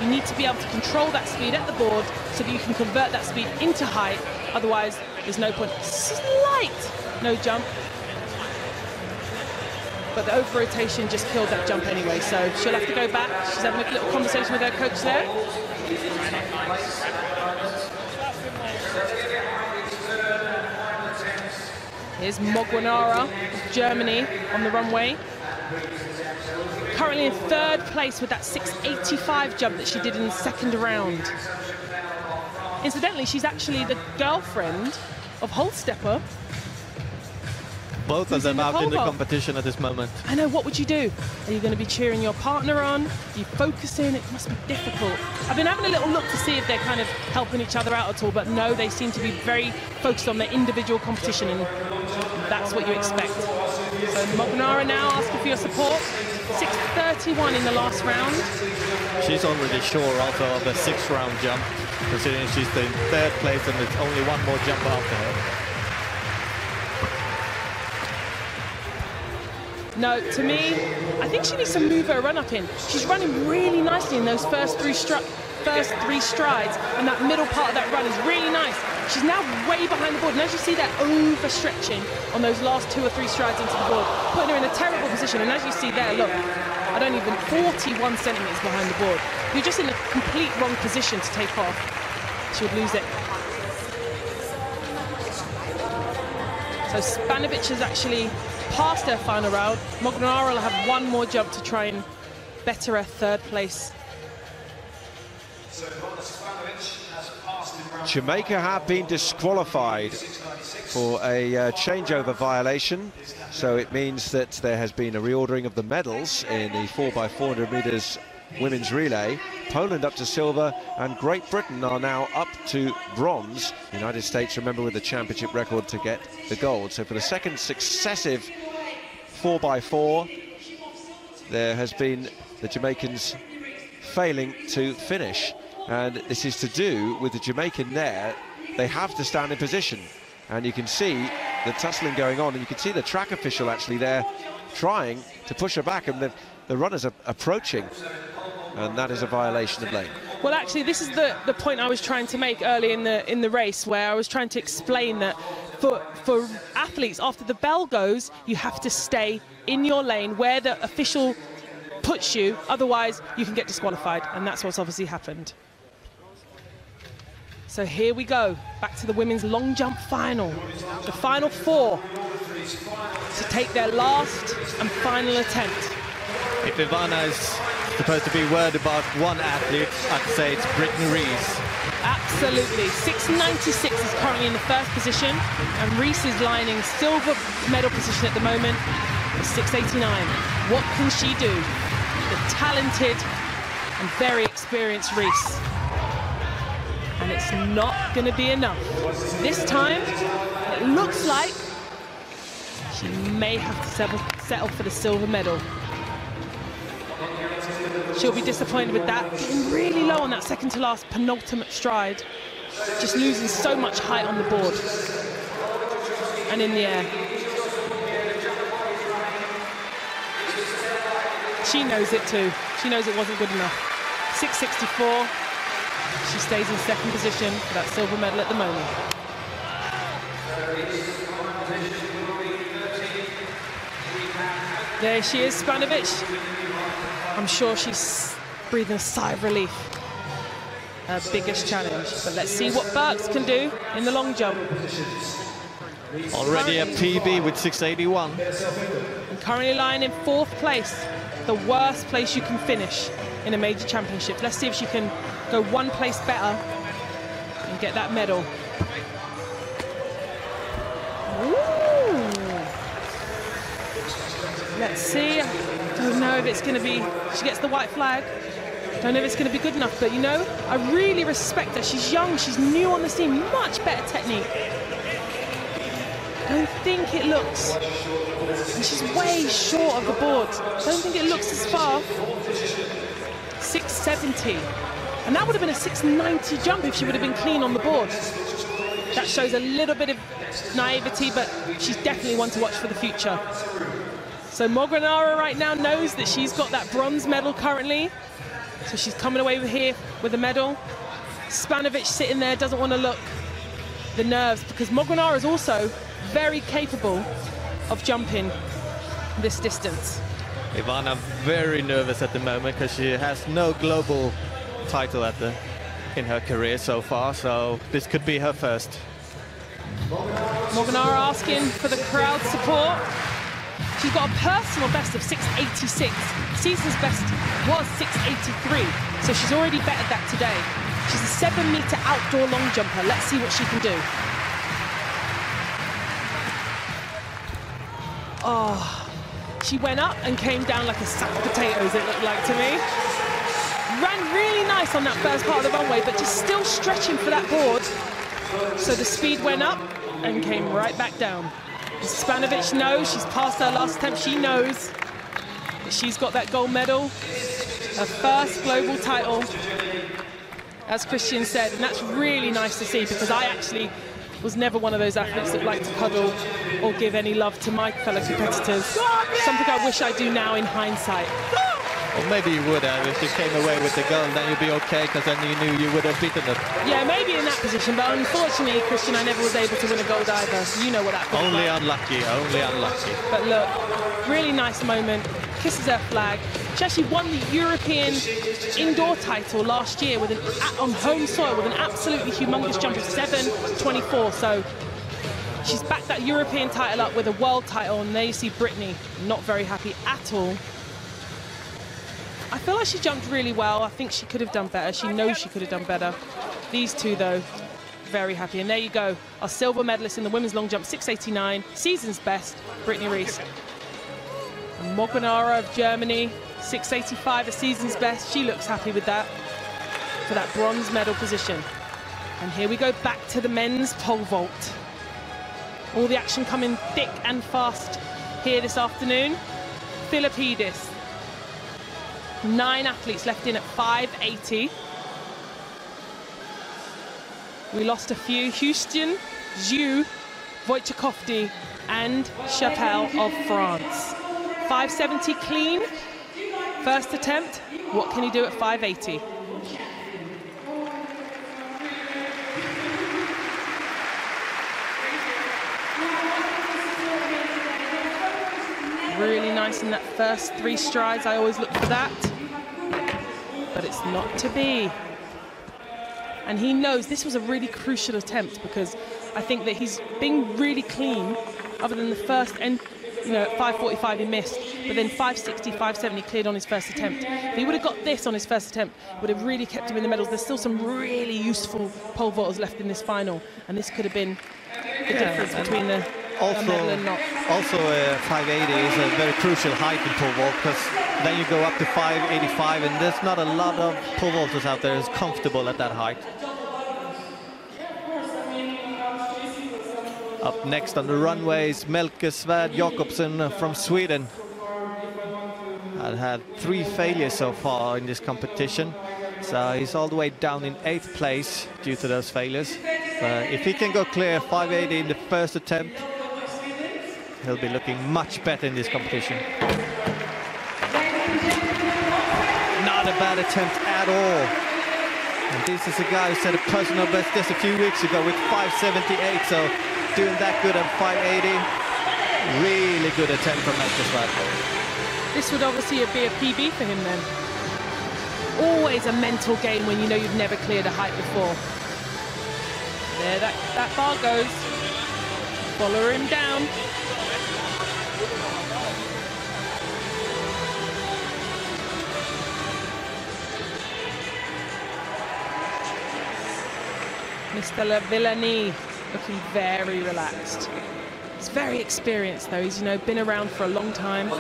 You need to be able to control that speed at the board so that you can convert that speed into height. Otherwise, there's no point. Slight no jump. But the over-rotation just killed that jump anyway, so she'll have to go back. She's having a little conversation with her coach there. Here's Mogwanara of Germany on the runway. Currently in 3rd place with that 6.85 jump that she did in the 2nd round. Incidentally, she's actually the girlfriend of Holstepper. Both of them out in the competition at this moment. I know, what would you do? Are you going to be cheering your partner on? Are you focusing? It must be difficult. I've been having a little look to see if they're kind of helping each other out at all, but no, they seem to be very focused on their individual competition, and that's what you expect. So Mognara now asking for your support. 6.31 in the last round. She's already sure also of the 6th round jump, considering she's in 3rd place and there's only one more jump after her. No, to me, I think she needs to move her run up in. She's running really nicely in those first first 3 strides, and that middle part of that run is really nice. She's now way behind the board, and as you see that overstretching on those last 2 or 3 strides into the board, putting her in a terrible position. And as you see there, look, I don't even 41 centimeters behind the board. You're just in a complete wrong position to take off. She would lose it. So Spanovic has actually passed her final round. Mognara will have 1 more jump to try and better her 3rd place. Jamaica have been disqualified for a changeover violation, so it means that there has been a reordering of the medals in the 4x400 metres women's relay. Poland up to silver, and Great Britain are now up to bronze. The United States, remember, with the championship record, to get the gold. So for the 2nd successive 4x4, there has been the Jamaicans failing to finish. And this is to do with the Jamaican there. They have to stand in position. And you can see the tussling going on, and you can see the track official actually there trying to push her back, and the runners are approaching. And that is a violation of lane. Well, actually, this is the point I was trying to make early in the race, where I was trying to explain that for athletes, after the bell goes, you have to stay in your lane where the official puts you, otherwise you can get disqualified, and that's what's obviously happened. So here we go, back to the women's long jump final. The final 4 to take their last and final attempt. If Ivana is supposed to be worried about one athlete, I'd say it's Brittany Reese. Absolutely. 696 is currently in the 1st position, and Reese is lining silver medal position at the moment at 689. What can she do? The talented and very experienced Reese. And it's not going to be enough. This time, it looks like she may have to settle for the silver medal. She'll be disappointed with that, getting really low on that 2nd to last penultimate stride, just losing so much height on the board and in the air. She knows it too. She knows it wasn't good enough. 664. She stays in 2nd position for that silver medal at the moment. There she is, Spanovic. I'm sure she's breathing a sigh of relief. Her biggest challenge. But let's see what Burks can do in the long jump. Already a PB with 681. And currently lying in 4th place. The worst place you can finish in a major championship. Let's see if she can go 1 place better and get that medal. Ooh. Let's see. Don't know if it's going to be, she gets the white flag. Don't know if it's going to be good enough, but you know, I really respect her. She's young, she's new on the scene, much better technique. Don't think it looks, and she's way short of the board. Don't think it looks as far. 670, and that would have been a 690 jump if she would have been clean on the board. That shows a little bit of naivety, but she's definitely one to watch for the future. So Mognara right now knows that she's got that bronze medal currently. So she's coming away here with a medal. Spanovic sitting there, doesn't want to look. The nerves, because Mognara is also very capable of jumping this distance. Ivana very nervous at the moment because she has no global title in her career so far, so this could be her first. Mognara asking for the crowd support. She's got a personal best of 686. Season's best was 683, so she's already bettered that today. She's a 7-meter outdoor long jumper. Let's see what she can do. Oh, she went up and came down like a sack of potatoes, it looked like to me. Ran really nice on that first part of the runway, but just still stretching for that board. So the speed went up and came right back down. Spanovic knows she's passed her last attempt. She knows that she's got that gold medal, her first global title, as Christian said, and that's really nice to see, because I actually was never one of those athletes that like to cuddle or give any love to my fellow competitors. Something I wish I do now in hindsight. Or maybe you would have. If you came away with the goal, then you'd be okay, because then you knew you would have beaten them. Yeah, maybe in that position, but unfortunately, Christian, I never was able to win a gold either. You know what that feels Only like. unlucky, only unlucky. But look, really nice moment. Kisses her flag. She actually won the European indoor title last year with on home soil with an absolutely humongous jump of 7.24. So she's backed that European title up with a world title, and there you see Brittany not very happy at all. I feel like she jumped really well. I think she could have done better. She knows she could have done better. These two, though, very happy. And there you go, our silver medalist in the women's long jump, 6.89, season's best, Brittany Rees. And Moganara of Germany, 6.85, a season's best. She looks happy with that, for that bronze medal position. And here we go back to the men's pole vault. All the action coming thick and fast here this afternoon. Philippidis. 9 athletes left in at 5.80. We lost a few. Houston, Zhu, Wojciechowski and Chapelle of France. 5.70 clean, first attempt. What can he do at 5.80? Really nice in that first 3 strides. I always look for that, but it's not to be. And he knows this was a really crucial attempt, because I think that he's been really clean, other than the first end, you know, at 5.45 he missed, but then 5.60, 5.70 cleared on his first attempt. If he would have got this on his first attempt, it would have really kept him in the medals. There's still some really useful pole vaulters left in this final, and this could have been the difference between the medal and not. Also, 5.80 is a very crucial height in pole vault, because then you go up to 5.85, and there's not a lot of pole vaulters out there who's comfortable at that height. Up next on the runways, Melke Svärd Jakobsen from Sweden. Had 3 failures so far in this competition, so he's all the way down in 8th place due to those failures. If he can go clear 5.80 in the first attempt, he'll be looking much better in this competition. Not a bad attempt at all. And this is a guy who set a personal best just a few weeks ago with 5.78, so doing that good at 5.80. Really good attempt from Melke Svärd. This would obviously be a PB for him then. Always a mental game when you know you've never cleared a height before. There that bar goes. Follow him down. Mr. Villani looking very relaxed. He's very experienced though. He's, you know, been around for a long time. Yeah,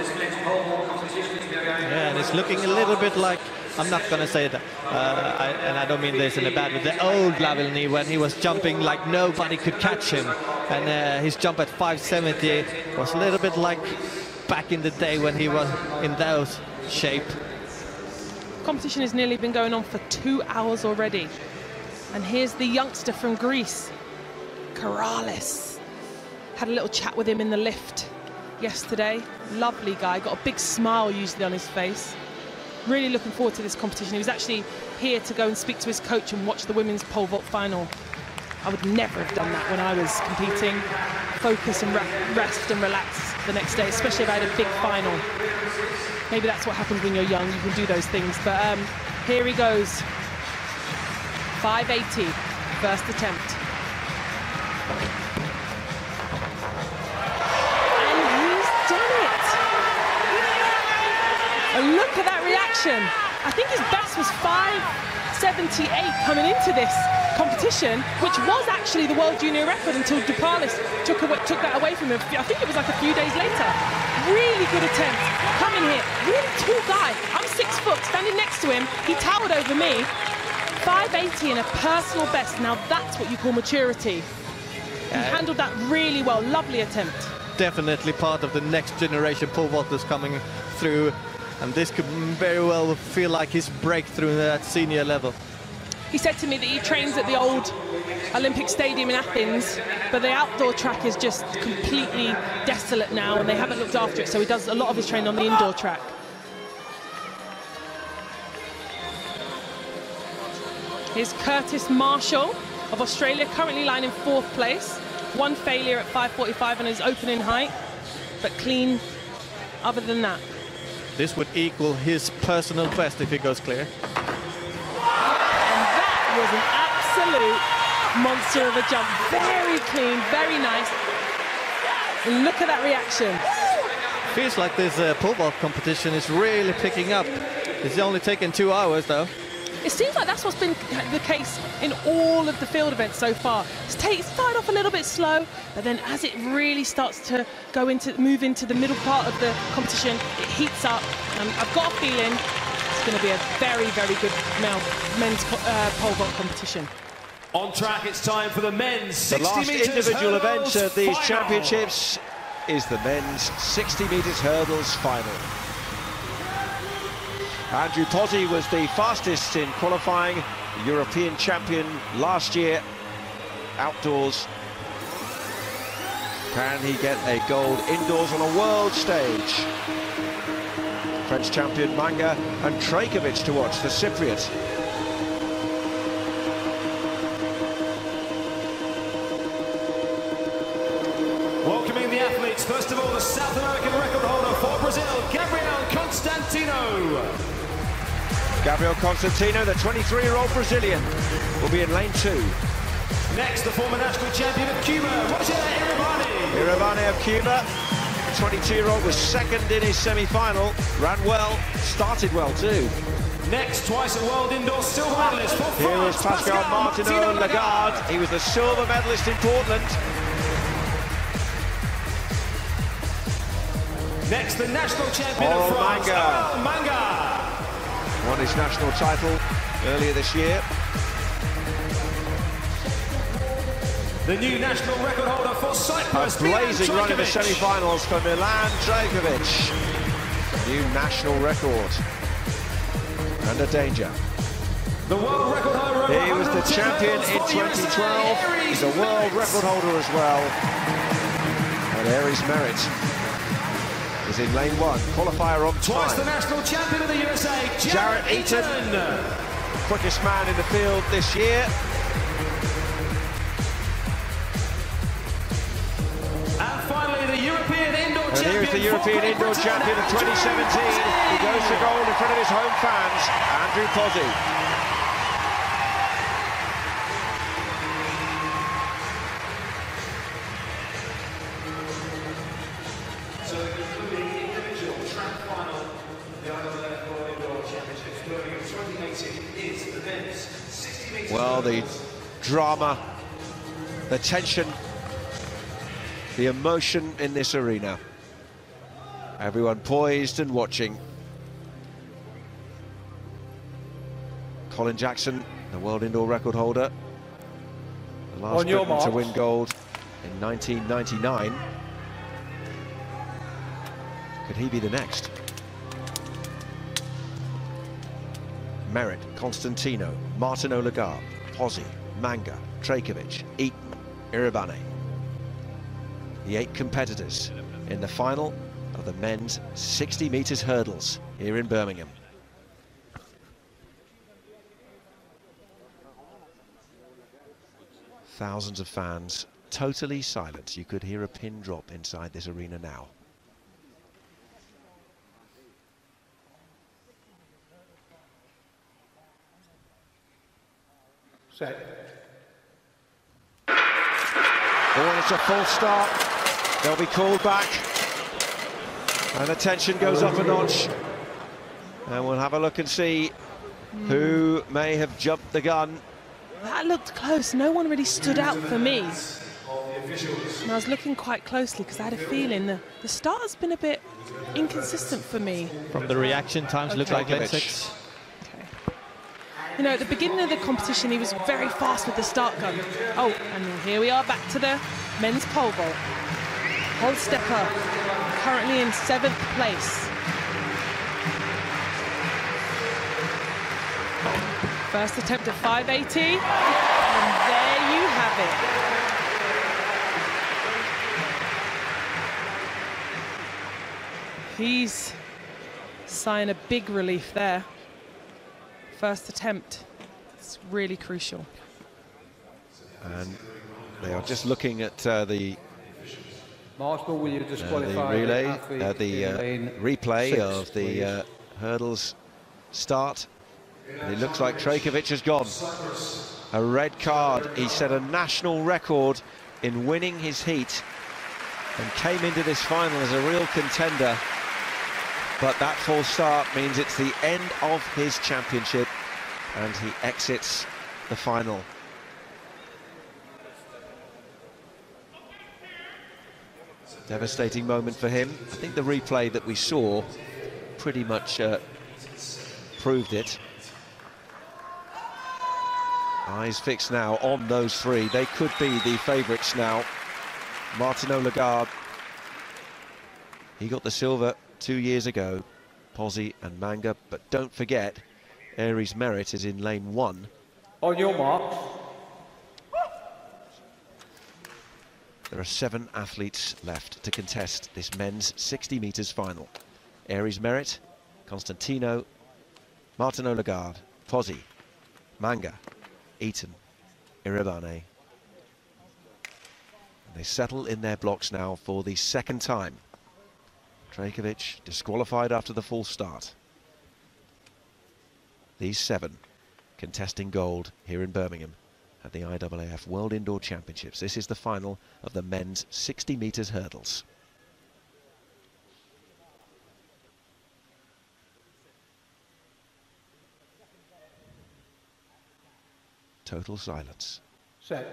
and it's looking a little bit like, I'm not going to say that, and I don't mean this in a bad way, the old Lavillenie, when he was jumping like nobody could catch him. And his jump at 5.70 was a little bit like back in the day when he was in those shape. Competition has nearly been going on for 2 hours already. And here's the youngster from Greece, Karalis. Had a little chat with him in the lift yesterday. Lovely guy, got a big smile usually on his face. Really looking forward to this competition. He was actually here to go and speak to his coach and watch the women's pole vault final. I would never have done that when I was competing. Focus and rest and relax the next day, especially if I had a big final. Maybe that's what happens when you're young, you can do those things. But here he goes. 5.80, first attempt. And he's done it. And look at that reaction. I think his best was 5.78 coming into this competition, which was actually the world junior record until Dupalis took that away from him. I think it was like a few days later. Really good attempt. Coming here, really tall guy. I'm 6 foot, standing next to him. He towered over me. 5.80 in a personal best. Now that's what you call maturity. He handled that really well. Lovely attempt. Definitely part of the next generation pole vaulters coming through, and this could very well feel like his breakthrough at senior level. He said to me that he trains at the old Olympic Stadium in Athens, but the outdoor track is just completely desolate now and they haven't looked after it, so he does a lot of his training on the indoor track. Here's Curtis Marshall of Australia, currently lying in 4th place. 1 failure at 5:45 on his opening height, but clean other than that. This would equal his personal best if it goes clear. And that was an absolute monster of a jump. Very clean, very nice. And look at that reaction. Feels like this pole vault competition is really picking up. It's only taken 2 hours though. It seems like that's what's been the case in all of the field events so far. It started off a little bit slow, but then as it really starts to move into the middle part of the competition, it heats up. And I've got a feeling it's going to be a very, very good men's pole vault competition. On track, it's time for the men's 60 The last metres individual event at these final. championships is the men's 60 metres hurdles final. Andrew Pozzi was the fastest in qualifying, the European champion last year, outdoors. Can he get a gold indoors on a world stage? French champion Manga and Trajkovic to watch, the Cypriot. Welcoming the athletes, first of all, the South American record holder for Brazil, Gabriel Constantino. Gabriel Constantino, the 23-year-old Brazilian, will be in lane 2. Next, the former national champion of Cuba, Roger Iribani. Iribani of Cuba, the 22-year-old, was second in his semi-final, ran well, started well too. Next, twice a world indoor silver medalist for France, Here is Pascal Martineau Lagarde. He was the silver medalist in Portland. Next, the national champion of France, Manga. Won his national title earlier this year. The new national record holder for Cyprus, A blazing run in the semi-finals for Milan Trajkovic. New national record. Under danger. The world record holder. He was the champion in 2012. He's a world record holder as well. And Aries Merritt is in lane 1. Qualifier on time. Twice the national champion of the USA, Jarrett Eaton. Quickest man in the field this year. And finally, the European indoor champion. And here's the European indoor champion of 2017. He goes to gold in front of his home fans, Andrew Pozzi. So concluding individual track final of the IWF World Indoor Championships Birmingham 2018 is the men's 60 metres. Well, the drama, the tension, the emotion in this arena. Everyone poised and watching. Colin Jackson, the world indoor record holder, the last Briton to win gold in 1999. Could he be the next? Merritt, Constantino, Martineau Lagarde, Pozzi, Manga, Trajkovic, Eaton, Iribani. The 8 competitors in the final of the men's 60 metres hurdles here in Birmingham. Thousands of fans, totally silent. You could hear a pin drop inside this arena now. Set. Oh, and it's a false start. They'll be called back. And the tension goes up a notch. And we'll have a look and see who may have jumped the gun. That looked close. No one really stood out for me. And I was looking quite closely because I had a feeling the start has been a bit inconsistent for me. From the reaction times, look like lane 6. You know, at the beginning of the competition, he was very fast with the start gun. Oh, and here we are back to the men's pole vault. Holstepper, currently in 7th place. First attempt at 580, and there you have it. He's sighing a big relief there. First attempt, It's really crucial. And they are just looking at the Marshall, will you disqualify relay, the replay 6, of the hurdles start. And it looks like Trajkovic has gone. A red card. He set a national record in winning his heat and came into this final as a real contender. But that false start means it's the end of his championship and he exits the final. Devastating moment for him. I think the replay that we saw pretty much proved it. Eyes fixed now on those three. They could be the favourites now. Martineau Lagarde, he got the silver 2 years ago. Pozzi and Manga, but don't forget, Aries Merritt is in lane 1. On your mark. There are 7 athletes left to contest this men's 60 metres final. Aries Merritt, Constantino, Martineau Lagarde, Pozzi, Manga, Eaton, Iribane. They settle in their blocks now for the second time. Trajkovic disqualified after the false start. These 7 contesting gold here in Birmingham at the IAAF World Indoor Championships. This is the final of the men's 60 metres hurdles. Total silence. Set.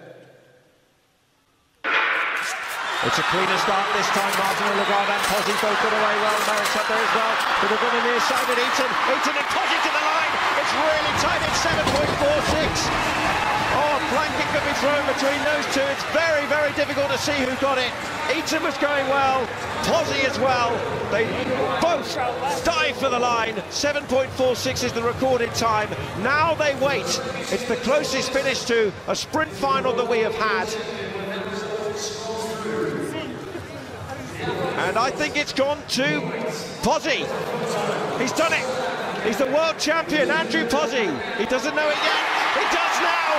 It's a cleaner start this time. Martineau Lagarde and Pozzi both got away well. Merritt's up there as well. With a bit of near side at Eaton. Eaton and Pozzi to the line. It's really tight. It's 7.46. Oh, blanket could be thrown between those two. It's very, very difficult to see who got it. Eaton was going well. Pozzi as well. They both dive for the line. 7.46 is the recorded time. Now they wait. It's the closest finish to a sprint final that we have had. And I think it's gone to Pozzi. He's done it. He's the world champion, Andrew Pozzi. He doesn't know it yet. He does now.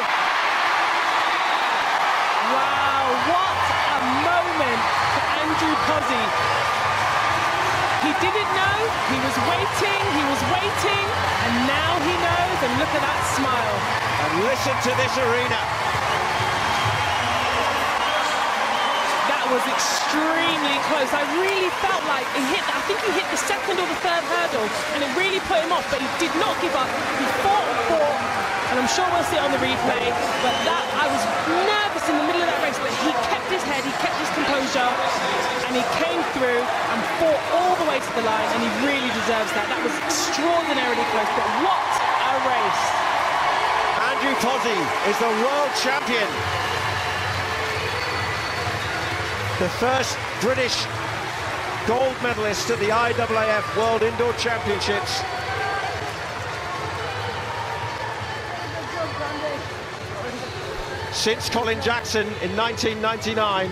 Wow, what a moment for Andrew Pozzi. He didn't know, he was waiting, and now he knows, and look at that smile. And listen to this arena. Was extremely close. I really felt like he hit, I think he hit the second or the third hurdle and it really put him off, but he did not give up. He fought and fought, and I'm sure we'll see it on the replay, but that, I was nervous in the middle of that race, but he kept his head, he kept his composure, and he came through and fought all the way to the line, and he really deserves that. That was extraordinarily close, but what a race. Andrew Pozzi is the world champion. The first British gold medalist at the IAAF World Indoor Championships. Since Colin Jackson in 1999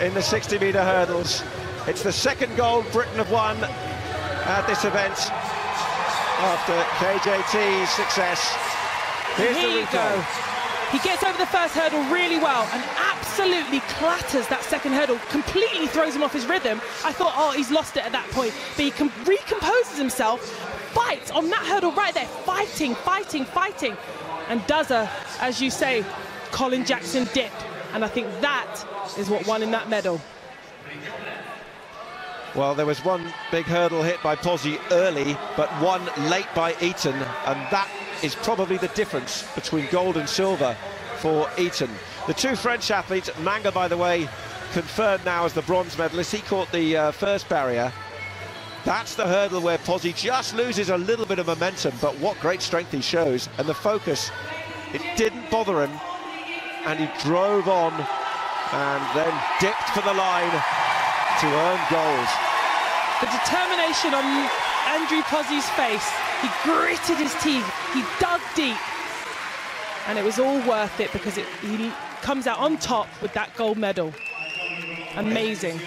in the 60-metre hurdles. It's the second gold Britain have won at this event after KJT's success. Here's Here the you replay. go. He gets over the first hurdle really well and absolutely clatters that second hurdle, completely throws him off his rhythm. I thought, oh, he's lost it at that point. But he recomposes himself, fights on that hurdle right there, fighting, and does a, as you say, Colin Jackson dip. And I think that is what won him that medal. Well, there was one big hurdle hit by Pozzi early, but one late by Eaton, and that is probably the difference between gold and silver for Eaton. The two French athletes, Manga, by the way, confirmed now as the bronze medalist. He caught the first barrier. That's the hurdle where Pozzi just loses a little bit of momentum, but what great strength he shows, and the focus, it didn't bother him, and he drove on and then dipped for the line to earn gold. The determination on Andrew Pozzi's face, he gritted his teeth, he dug deep, and it was all worth it because he comes out on top with that gold medal. Amazing.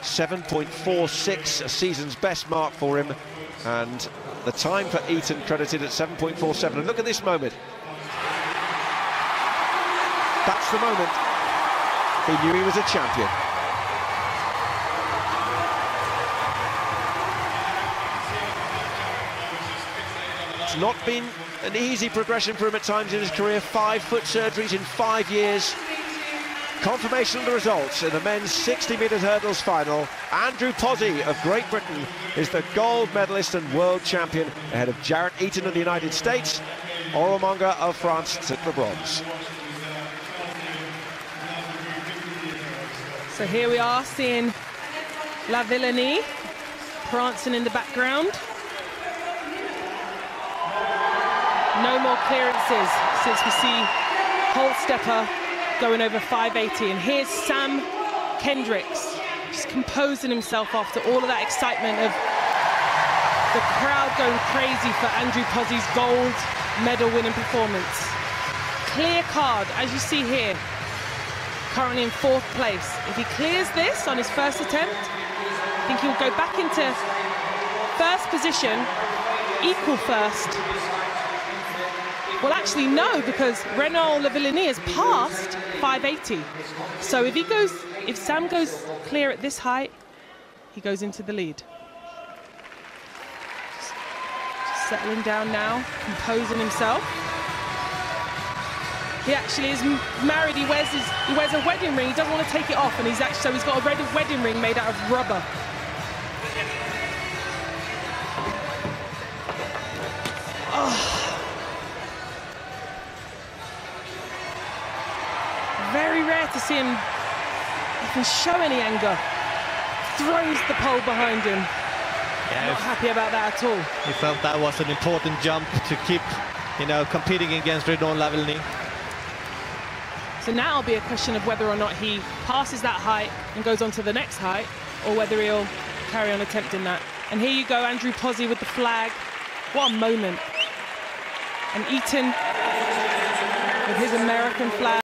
7.46, a season's best mark for him, and The time for Eaton credited at 7.47. And look at this moment. That's the moment he knew he was a champion. It's not been an easy progression for him at times in his career. 5 foot surgeries in 5 years. Confirmation of the results in the men's 60 metres hurdles final. Andrew Pozzi of Great Britain is the gold medalist and world champion, ahead of Jarrett Eaton of the United States. Oromonga of France took the bronze. So here we are seeing La Villenie prancing in the background. No more clearances since we see Holstepper going over 580. And here's Sam Kendricks, just composing himself after all of that excitement of the crowd going crazy for Andrew Pozzi's gold medal winning performance. Clear card, as you see here, currently in 4th place. If he clears this on his first attempt, I think he'll go back into first position, equal first. Well, actually, no, because Renaud Lavillenie has passed 580. So if Sam goes clear at this height, he goes into the lead. Just settling down now, composing himself. He actually is married. He wears a wedding ring. He doesn't want to take it off, and he's got a red wedding ring made out of rubber. Oh. Very rare to see him even show any anger. Throws the pole behind him. Yeah, not happy about that at all. He felt that was an important jump to keep, competing against Renaud Lavillenie. So now it'll be a question of whether or not he passes that height and goes on to the next height, or whether he'll carry on attempting that. And here you go, Andrew Pozzi with the flag. What a moment. And Eaton with his American flag.